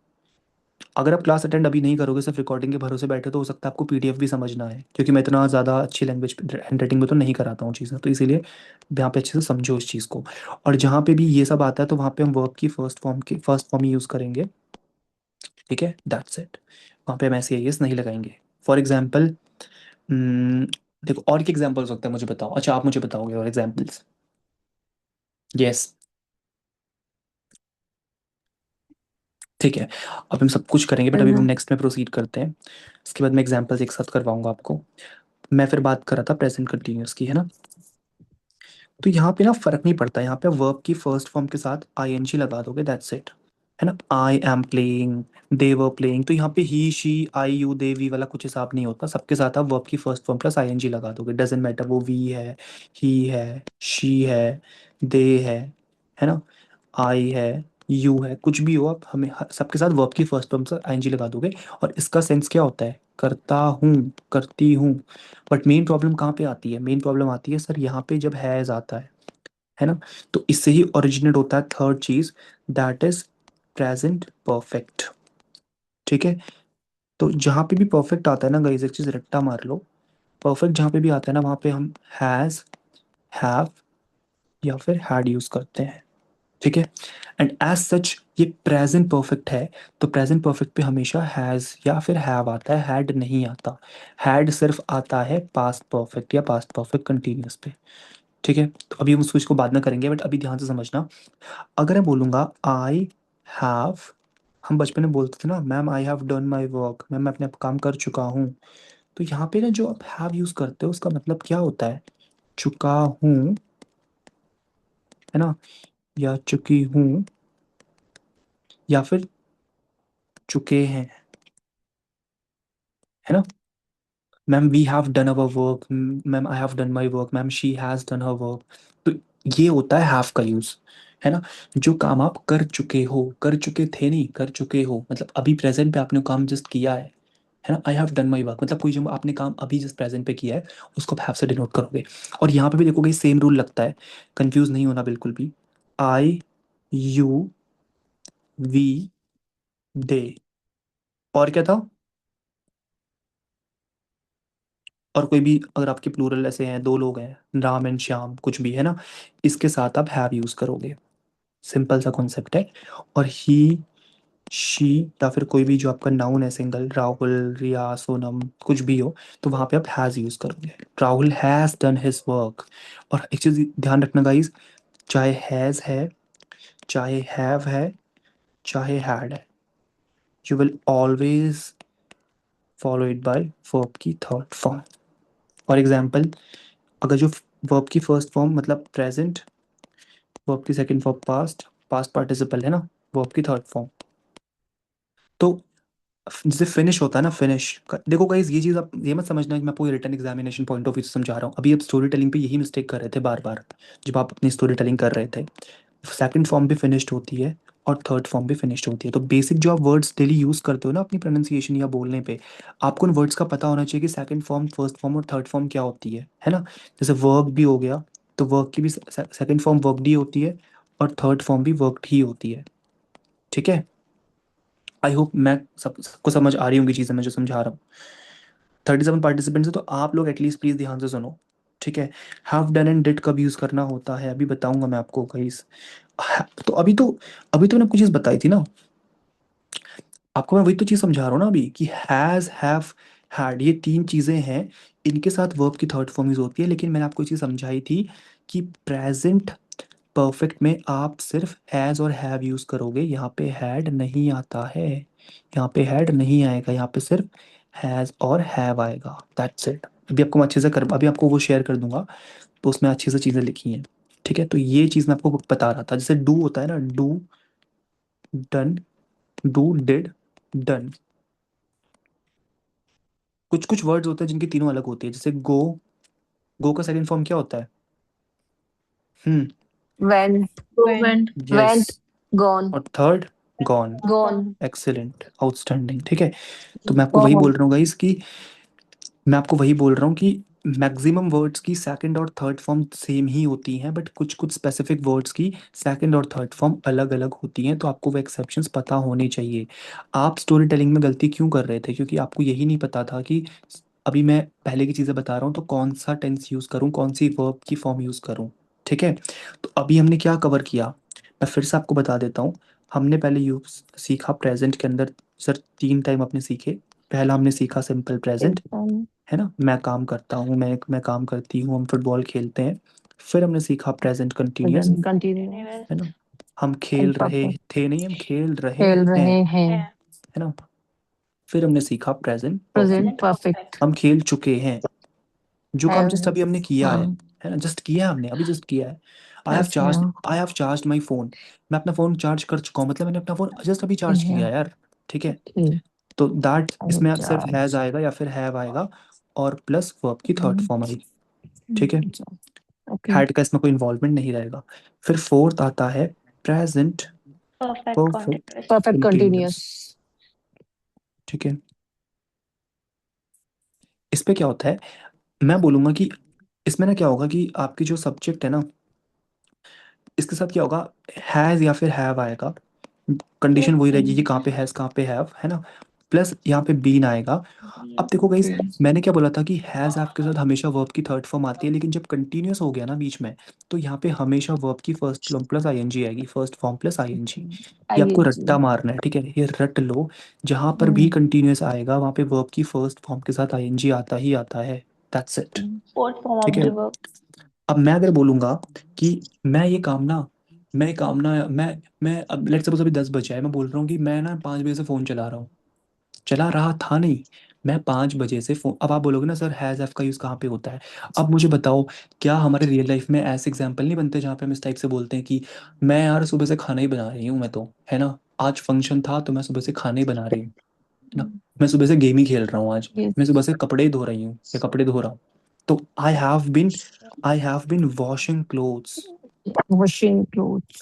[SPEAKER 1] अगर आप क्लास अटेंड अभी नहीं करोगे, सिर्फ रिकॉर्डिंग के भरोसे बैठे, तो हो सकता है आपको पीडीएफ भी समझना है, क्योंकि मैं इतना ज़्यादा अच्छी लैंग्वेज हैंड राइटिंग में तो नहीं कराता हूँ चीज़ें, तो इसीलिए यहाँ पे अच्छे से समझो इस चीज़ को। और जहाँ पे भी ये सब आता है, तो वहाँ पे हम वर्ब की फर्स्ट फॉर्म ही यूज़ करेंगे, ठीक है, दैट्स इट। वहाँ पे हम ऐसे एस नहीं लगाएंगे। फॉर एग्जाम्पल, देखो और क्या एग्जाम्पल्स सकते हैं, मुझे बताओ। अच्छा, आप मुझे बताओगे और एग्जाम्पल्स? यस, ठीक है। अब हम सब कुछ करेंगे, बट अभी हम
[SPEAKER 4] Mm.
[SPEAKER 1] नेक्स्ट में प्रोसीड करते हैं। इसके बाद मैं एग्जाम्पल्स एक साथ करवाऊंगा आपको। मैं फिर बात कर रहा था प्रेजेंट कंटिन्यूअस की, है ना। तो यहाँ पे ना फर्क नहीं पड़ता, यहाँ पे वर्ब की फर्स्ट फॉर्म के साथ आईएनजी लगा दोगे, दैट्स इट, है ना। I am playing, they were playing, तो यहाँ पे he, she, I, you, they, we वाला कुछ हिसाब नहीं होता, सबके साथ आप वर्ब की फर्स्ट फॉर्म प्लस आईएनजी लगा दोगे, डजेंट मैटर वो वी है, ही है, शी है, दे है ना, आई है, यू है, कुछ भी हो, आप हमें सबके साथ वर्ब की फर्स्ट फॉर्म से आईएनजी लगा दोगे। और इसका सेंस क्या होता है? करता हूँ, करती हूँ। बट मेन प्रॉब्लम कहाँ पे आती है? मेन प्रॉब्लम आती है सर यहाँ पे जब हैज आता है ना। तो इससे ही ओरिजिनेट होता है थर्ड चीज, दैट इज प्रेजेंट परफेक्ट, ठीक है। तो जहाँ पे भी परफेक्ट आता है ना गाइस, एक चीज रट्टा मार लो, परफेक्ट जहाँ पे भी आता है ना, वहाँ पे हम हैज, हैव या फिर हैड यूज करते हैं, ठीक है। एंड एज सच ये प्रेजेंट परफेक्ट है, तो प्रेजेंट परफेक्ट पे हमेशा हैज या फिर हैव आता है, हैड नहीं आता। हैड सिर्फ आता है पास्ट परफेक्ट या पास्ट परफेक्ट कंटिन्यूअस पे, ठीक है। तो अभी हम उसको इसको बाद में करेंगे, बट अभी ध्यान से समझना। अगर मैं बोलूँगा आई हैव, हम बचपन में बोलते थे ना, ma'am I have done my work, ma'am मैं अपने आप काम कर चुका हूँ। तो यहाँ पे ना जो आप हैव यूज़ करते हो, उसका मतलब क्या होता है? चुका हूँ, है ना। या चुकी हूँ या फिर चुके हैं, है ना। Ma'am we have done our work, ma'am I have done my work, ma'am she has done her work. तो ये होता है हैव का यूज, है ना। जो काम आप कर चुके हो, कर चुके थे नहीं, कर चुके हो मतलब अभी प्रेजेंट पे आपने काम जस्ट किया है ना। आई हैव डन माई वर्क मतलब कोई जो आपने काम अभी जस्ट प्रेजेंट पे किया है उसको आप हैव से डिनोट करोगे। और यहाँ पे भी देखोगे सेम रूल लगता है, कंफ्यूज नहीं होना बिल्कुल भी। आई, यू, वी, दे, और क्या था, और कोई भी अगर आपके प्लूरल ऐसे हैं, दो लोग हैं, राम एंड श्याम, कुछ भी है ना, इसके साथ आप हैव यूज करोगे। सिंपल सा कॉन्सेप्ट है। और ही, शी, या फिर कोई भी जो आपका नाउन है सिंगल, राहुल, रिया, सोनम, कुछ भी हो, तो वहां पे आप हैज यूज करोगे। Rahul has done his work. और एक चीज ध्यान रखना गाइस, चाहे हैज है, चाहे हैव है, चाहे हैड है, you will always follow it by verb की थर्ड फॉर्म। फॉर एग्जाम्पल, अगर जो वर्ब की फर्स्ट फॉर्म मतलब प्रेजेंट, वर्ब की second form past, past participle है ना, वर्ब की थर्ड फॉर्म। तो जैसे फिनिश होता है ना, फिनिश, देखो गाइस ये चीज़ आप ये मत समझना कि मैं आपको written examination point of view से समझा रहा हूँ। अभी आप स्टोरी टेलिंग पे यही मिस्टेक कर रहे थे बार बार, जब आप अपनी स्टोरी टेलिंग कर रहे थे। सेकंड फॉर्म भी फिनिश्ड होती है और थर्ड फॉर्म भी फिनिश्ड होती है। तो बेसिक जो आप वर्ड्स डेली यूज़ करते हो ना अपनी प्रोनाउंसिएशन या बोलने पे, आपको उन वर्ड्स का पता होना चाहिए कि सेकंड फॉर्म, फर्स्ट फॉर्म और थर्ड फॉर्म क्या होती है ना। जैसे वर्क भी हो गया, तो वर्क की भी सेकंड फॉर्म वर्कड ही होती है और थर्ड फॉर्म भी वर्कड ही होती है। ठीक है, आई होप मैं सबको समझ आ रही होंगी चीज़ें मैं जो समझा रहा हूँ। 37 पार्टिसिपेंट्स है, तो आप लोग एटलीस्ट प्लीज ध्यान से सुनो। ठीक है, हैव डन एंड डिड कब यूज करना होता है अभी बताऊंगा मैं आपको गाइस। तो अभी तो मैंने आपको चीज बताई थी ना, आपको मैं वही तो चीज समझा रहा हूँ ना अभी, कि हैज, हैव, हैड, ये तीन चीजें हैं, इनके साथ वर्ब की थर्ड फॉर्म यूज होती है। लेकिन मैंने आपको ये चीज समझाई थी कि प्रेजेंट परफेक्ट में आप सिर्फ हैज और हैव यूज करोगे, यहाँ पे हैड नहीं आता है, यहाँ पे हैड नहीं आएगा, यहाँ पे सिर्फ हैज और हैव आएगा, दैट्स इट। अभी आपको मैं अच्छे से कर, अभी आपको वो शेयर कर दूंगा, तो उसमें अच्छे से चीज़ें लिखी हैं। ठीक है, तो ये चीज़ मैं आपको बता रहा था, जैसे डू होता है ना, do, done, do, did, done. कुछ कुछ वर्ड्स होते हैं जिनकी तीनों अलग होती है, जैसे गो, गो का सेकंड फॉर्म क्या होता है? हम्म,
[SPEAKER 4] Went,
[SPEAKER 2] Went.
[SPEAKER 1] Yes.
[SPEAKER 4] went, gone,
[SPEAKER 1] और third, gone.
[SPEAKER 4] gone,
[SPEAKER 1] excellent, outstanding. ठीक है, तो मैं आपको वही बोल
[SPEAKER 4] gone.
[SPEAKER 1] रहा हूँ गाइस कि मैं आपको वही बोल रहा हूँ कि मैक्सिमम वर्ड्स की सेकंड और थर्ड फॉर्म सेम ही होती हैं, बट कुछ कुछ स्पेसिफिक वर्ड्स की सेकंड और थर्ड फॉर्म अलग अलग होती हैं, तो आपको वो एक्सेप्शंस पता होने चाहिए। आप स्टोरी टेलिंग में गलती क्यों कर रहे थे? क्योंकि आपको यही नहीं पता था कि अभी मैं पहले की चीज़ें बता रहा हूँ तो कौन सा टेंस यूज़ करूँ, कौन सी वर्ब की फॉर्म यूज़ करूँ। ठीक है, तो अभी हमने क्या कवर किया, मैं फिर से आपको बता देता हूँ। हमने पहले यूज सीखा प्रेजेंट के अंदर, सर तीन टाइम आपने सीखे। पहला हमने सीखा सिंपल प्रेजेंट,
[SPEAKER 4] System,
[SPEAKER 1] है ना, मैं काम करता हूँ, मैं काम करती हूँ, हम फुटबॉल खेलते हैं। फिर हमने सीखा प्रेजेंट कंटिन्यूअस,
[SPEAKER 4] present continuous,
[SPEAKER 1] है ना, हम खेल
[SPEAKER 4] and
[SPEAKER 1] रहे
[SPEAKER 4] perfect.
[SPEAKER 1] थे नहीं, हम खेल रहे
[SPEAKER 4] खेल
[SPEAKER 1] हैं,
[SPEAKER 4] रहे हैं.
[SPEAKER 1] है ना। फिर हमने सीखा प्रेजेंट
[SPEAKER 4] Present
[SPEAKER 1] परफेक्ट,
[SPEAKER 4] perfect.
[SPEAKER 1] हम खेल चुके हैं, जो काम जस्ट
[SPEAKER 4] Have.
[SPEAKER 1] अभी हमने किया
[SPEAKER 4] हाँ.
[SPEAKER 1] है ना, जस्ट किया हमने, अभी जस्ट किया है।
[SPEAKER 4] Yes, yeah.
[SPEAKER 1] I have charge my phone, मैं अपना फोन चार्ज कर चुका हूँ, मतलब मैंने अपना फोन जस्ट अभी चार्ज किया
[SPEAKER 4] Yeah.
[SPEAKER 1] है यार। ठीक है,
[SPEAKER 4] Okay.
[SPEAKER 1] तो दैट
[SPEAKER 4] I have
[SPEAKER 1] इसमें आप सिर्फ हैज
[SPEAKER 4] charged.
[SPEAKER 1] आएगा या फिर हैव आएगा और प्लस वर्ब की थर्ड
[SPEAKER 4] Mm,
[SPEAKER 1] फॉर्म आएगी। ठीक है,
[SPEAKER 4] okay.
[SPEAKER 1] हैड का इसमें कोई इन्वॉल्वमेंट नहीं रहेगा। फिर फोर्थ आता है present perfect
[SPEAKER 4] Perfect
[SPEAKER 1] continuous.
[SPEAKER 4] continuous.
[SPEAKER 1] ठीक है, इस पे क्या होता है, मैं बोलूंगा कि इसमें ना क्या होगा कि आपकी जो सब्जेक्ट है ना, इसके साथ क्या होगा, हैज़ या फिर हैव आएगा, कंडीशन वही रहेगी कि कहाँ पे हैज़ कहाँ पे हैव, है ना, प्लस यहाँ पे बीन आएगा। अब देखो गाइस,
[SPEAKER 4] Okay.
[SPEAKER 1] मैंने क्या बोला था कि हैज़ आपके साथ हमेशा वर्ब की थर्ड फॉर्म आती है, लेकिन जब कंटिन्यूअस हो गया ना बीच में, तो यहाँ पे हमेशा वर्ब की फर्स्ट फॉर्म प्लस आईएनजी आएगी, फर्स्ट फॉर्म प्लस आईएनजी। ये आपको रट्टा
[SPEAKER 4] ING.
[SPEAKER 1] मारना है, ठीक है, ये रट लो। जहाँ पर भी
[SPEAKER 4] Mm.
[SPEAKER 1] कंटिन्यूअस आएगा वहाँ पे वर्ब की फर्स्ट फॉर्म के साथ आईएनजी आता ही आता है, दैट्स इट। ठीक है, अब मैं अगर बोलूंगा कि मैं ये काम ना, मैं अब लेट्स सपोज अभी 10 बजे है, मैं बोल रहा हूँ कि मैं ना 5 बजे से फ़ोन चला रहा हूँ, चला रहा था नहीं। मैं 5 बजे से फोन, अब आप बोलोगे ना सर हैज़ एफ का यूज़ कहाँ पे होता है। अब मुझे बताओ, क्या हमारे रियल लाइफ में ऐसे एग्जाम्पल नहीं बनते जहाँ पे हम इस टाइप से बोलते हैं कि मैं यार सुबह से खाना ही बना रही हूँ, मैं तो, है ना, आज फंक्शन था तो मैं सुबह से खाना ही बना रही हूँ, है ना, मैं सुबह से गेम ही खेल रहा हूँ आज,
[SPEAKER 4] Yes.
[SPEAKER 1] मैं सुबह से कपड़े ही धो रही हूँ या कपड़े धो रहा हूँ। तो I have been washing clothes,
[SPEAKER 4] Washing clothes.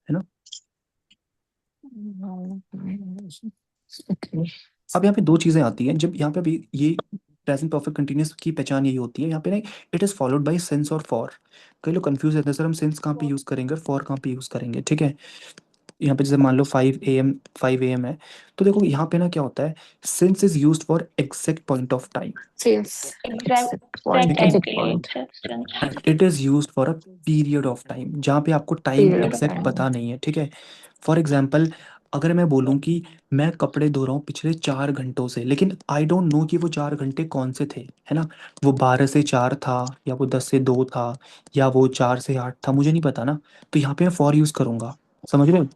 [SPEAKER 1] है ना।
[SPEAKER 4] Okay.
[SPEAKER 1] अब यहाँ पे दो चीज़ें आती हैं जब यहाँ पे अभी ये प्रेजेंट परफेक्ट कंटिन्यूस की पहचान यही होती है यहाँ पे ना, it is followed by since और फॉर। कई लोग कंफ्यूज रहते हैं सर हम सिंस कहाँ पे यूज़ करेंगे और फॉर कहाँ पे यूज़ करेंगे, ठीक है। यहाँ पे जैसे मान लो 5 AM है, तो देखो यहाँ पे ना क्या होता है, since is used for exact point of time,
[SPEAKER 4] Since
[SPEAKER 2] Exact
[SPEAKER 4] exact point,
[SPEAKER 1] ठीक है,
[SPEAKER 2] time
[SPEAKER 4] exact
[SPEAKER 2] के लिए
[SPEAKER 4] point,
[SPEAKER 2] exception.
[SPEAKER 1] And it is used for a period of time जहाँ पे आपको time
[SPEAKER 4] period of
[SPEAKER 1] exact
[SPEAKER 4] time.
[SPEAKER 1] पता नहीं है, ठीक है। फॉर एग्जाम्पल, अगर मैं बोलूँ कि मैं कपड़े धो रहा हूँ पिछले 4 घंटों से, लेकिन आई डोंट नो कि वो 4 घंटे कौन से थे, है ना, वो 12 से 4 था या वो 10 से 2 था या वो 4 से 8 था, मुझे नहीं पता ना। तो यहाँ पे मैं फॉर यूज़ करूँगा, समझ रहे हो।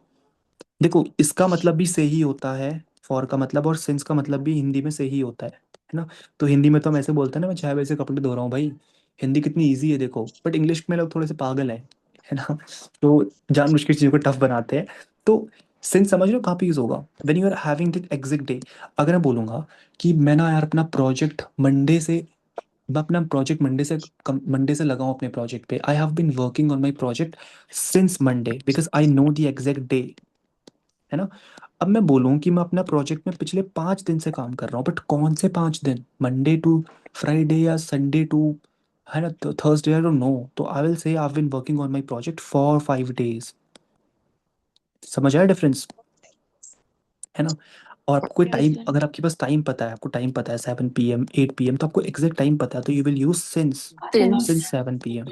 [SPEAKER 1] देखो इसका मतलब भी सही होता है, फॉर का मतलब, और सिंस का मतलब भी हिंदी में सही होता है ना। तो हिंदी में तो हम ऐसे बोलते हैं ना, मैं 6 बजे से कपड़े धो रहा हूँ भाई, हिंदी कितनी इजी है देखो, बट इंग्लिश में लोग थोड़े से पागल है ना, तो जानबूझ के चीज़ों को टफ बनाते हैं। तो सिंस समझ रहे हो कहाँ पे यूज़ होगा, when you are having the exact day. अगर मैं बोलूँगा कि मैं ना यार अपना प्रोजेक्ट मंडे से, मैं अपना प्रोजेक्ट मंडे से लगाऊं अपने प्रोजेक्ट पे, I have been working on my project since Monday because I know the exact day, है ना। अब मैं बोलूँ कि मैं अपना प्रोजेक्ट में पिछले 5 दिन से काम कर रहा हूँ, बट कौन से 5 दिन, मंडे टू फ्राइडे या संडे टू, है ना, थर्सडे, आई डोंट नो, तो I will say I been working on my project for 5 days. समझ आया डिफरेंस, है ना। और आपको टाइम, अगर आपके पास टाइम पता है, आपको टाइम पता है 7 PM 8 PM, तो आपको एग्जैक्ट टाइम पता है, तो you will use since,
[SPEAKER 4] Since
[SPEAKER 1] since 7 PM।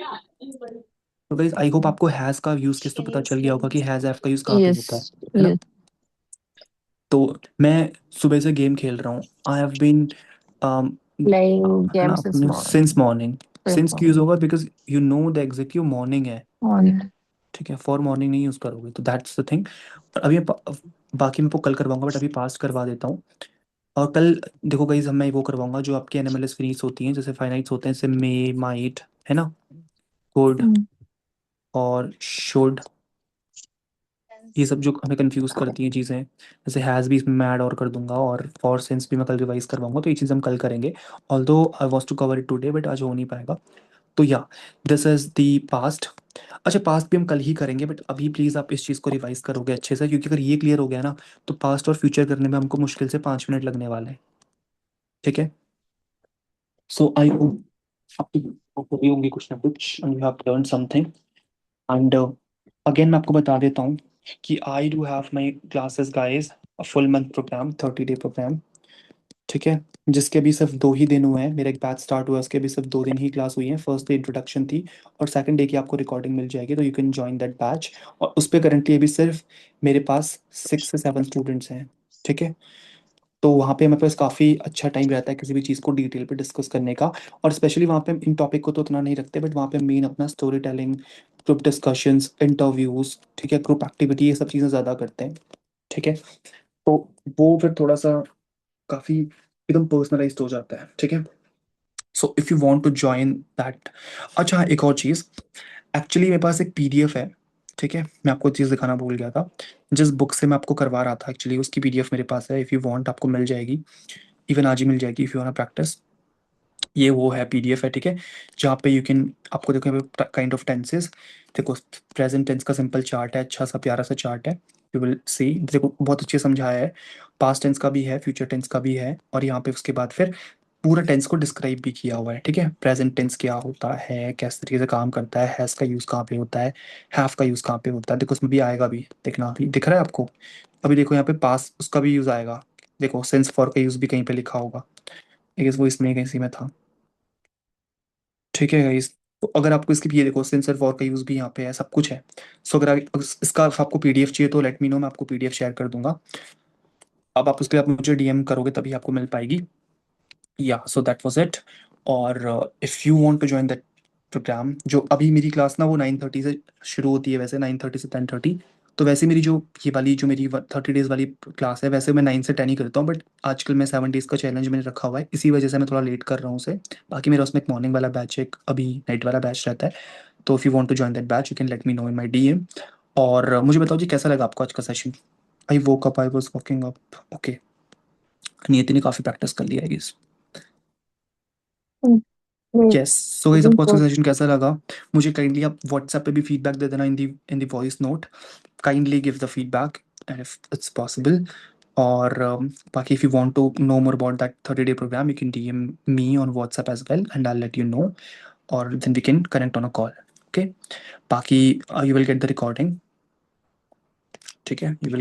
[SPEAKER 1] तो गाइस आई होप आपको हैज का यूज केस तो पता चल गया होगा कि हैज एफ का यूज कहाँ पे होता
[SPEAKER 4] yes,
[SPEAKER 1] है ना।
[SPEAKER 4] yes,
[SPEAKER 1] तो मैं सुबह से गेम खेल रहा हूँ, आई हैव बीन,
[SPEAKER 4] playing
[SPEAKER 1] है ना,
[SPEAKER 4] games since
[SPEAKER 1] अपने since
[SPEAKER 4] morning.
[SPEAKER 1] Morning.
[SPEAKER 4] Since
[SPEAKER 1] since की यूज
[SPEAKER 4] morning.
[SPEAKER 1] होगा because you know the exact morning है,
[SPEAKER 4] Morning.
[SPEAKER 1] ठीक है, फॉर मॉर्निंग नहीं यूज करोगे, तो दैट्स द थिंग। और अभी बाकी मैं आपको कल करवाऊंगा, बट अभी पास करवा देता हूँ। और कल देखो गाइस, मैं वो करवाऊंगा जो आपकी एनिमल फ्रीज होती हैं, जैसे फाइनाइट्स होते हैं, जैसे मे, माइट, है ना, कुड
[SPEAKER 4] Mm.
[SPEAKER 1] और शुड, ये सब जो हमें कंफ्यूज करती हैं चीज़ें, जैसे हैज़ भी इसमें मैं ऐड और कर दूंगा, और फॉर सिंस भी मैं कल रिवाइज करवाऊंगा, तो ये चीज़ हम कल करेंगे। Although I want to cover it today, but आज हो नहीं पाएगा। तो या दिस इज दी पास्ट। अच्छा, पास्ट भी हम कल ही करेंगे, बट अभी प्लीज़ आप इस चीज़ को रिवाइज करोगे अच्छे से, क्योंकि अगर ये क्लियर हो गया ना, तो पास्ट और फ्यूचर करने में हमको मुश्किल से 5 मिनट लगने वाले हैं, ठीक है। सो आई होप आपको भी होंगी कुछ ना कुछ, and you have learn something. And again मैं आपको बता देता हूँ कि I do have my classes guys, a full month programme, 30 day programme, ठीक है, जिसके भी सिर्फ 2 ही दिन हुए हैं, मेरा एक बैच स्टार्ट हुआ है, उसके भी सिर्फ 2 दिन ही क्लास हुई है। फर्स्ट डे इंट्रोडक्शन थी, और सेकंड डे की आपको रिकॉर्डिंग मिल जाएगी, तो you can join that batch. और उस पर करंटली अभी सिर्फ मेरे पास 6 से 7 स्टूडेंट्स हैं, ठीक है। तो वहाँ पे मेरे पास काफ़ी अच्छा टाइम रहता है किसी भी चीज़ को डिटेल पे डिस्कस करने का। और स्पेशली वहाँ पे हम इन टॉपिक को तो उतना नहीं रखते, बट वहाँ पे मेन अपना story telling, group discussions, interviews, ठीक है, ग्रुप एक्टिविटी, ये सब चीज़ें ज़्यादा करते हैं, ठीक है। तो वो फिर थोड़ा सा काफ़ी एकदम पर्सनलाइज्ड हो जाता है, ठीक है। So if you want to join that. अच्छा हाँ, एक और चीज़, एक्चुअली मेरे पास एक पीडीएफ है, ठीक है, मैं आपको चीज़ दिखाना भूल गया था। जिस बुक से मैं आपको करवा रहा था, एक्चुअली उसकी पीडीएफ मेरे पास है, इफ़ यू वांट आपको मिल जाएगी, इवन आज ही मिल जाएगी, इफ़ यू वांट प्रैक्टिस। ये वो है, पीडीएफ है, ठीक है, जहाँ पे यू कैन, आपको देखो यहाँ पे काइंड ऑफ टेंसेस, देखो प्रेजेंट टेंस का सिंपल चार्ट है, अच्छा सा प्यारा सा चार्ट है, यू विल सी, देखो बहुत अच्छे समझाया है। पास्ट टेंस का भी है, फ्यूचर टेंस का भी है, और यहाँ पे उसके बाद फिर पूरा टेंस को डिस्क्राइब भी किया हुआ है, ठीक है। प्रेजेंट टेंस क्या होता है, किस तरीके से काम करता है, हैज़ का यूज़ कहाँ पे होता है, हैव का यूज़ कहाँ पे होता है, देखो उसमें भी आएगा भी, देखना अभी दिख रहा है आपको। अभी देखो यहाँ पे पास उसका भी यूज़ आएगा, देखो सेंस फॉर का यूज़ भी कहीं पे लिखा होगा, आई गेस वो इसमें कहीं में था, ठीक है गाइस। तो अगर आपको इसकी ये देखो सेंसर फॉर का यूज़ भी यहाँ पे है, सब कुछ है। सो अगर इसका आपको पीडीएफ चाहिए तो लेट मी नो, मैं आपको पीडीएफ शेयर कर दूंगा। अब आप उसके बाद मुझे डीएम करोगे तभी आपको मिल पाएगी। या सो दैट वाज इट। और if you want to join that programme, जो अभी मेरी क्लास ना वो 9:30 से शुरू होती है, वैसे 9:30 से 10:30, तो वैसे मेरी जो ये वाली जो मेरी 30 डेज़ वाली क्लास है, वैसे मैं 9 से 10 ही करता हूँ, बट आजकल मैं 7 डेज़ का चैलेंज मैंने रखा हुआ है, इसी वजह से मैं थोड़ा लेट कर रहा हूँ उसे। बाकी मेरा उसमें एक मॉर्निंग वाला बैच है, एक अभी नाइट वाला बैच रहता है, तो if you want to join that batch you can let me know in my DM. और मुझे बताओ जी कैसा लगा आपको आज का session? I woke up, I was walking up. Okay, Niyati ने काफ़ी प्रैक्टिस कर लिया है guess.
[SPEAKER 4] Great.
[SPEAKER 1] Yes, so guys आपको आज का सेशन कैसा लगा? मुझे काइंडली आप व्हाट्सएप पे भी फीडबैक दे देना in the voice note. Kindly give the feedback and if it's possible. और बाकी if you want to know more about that 30 day program you can DM me on WhatsApp as well and I let you know, और then we can connect on a call. Okay, बाकी you will get the recording, ठीक है? You will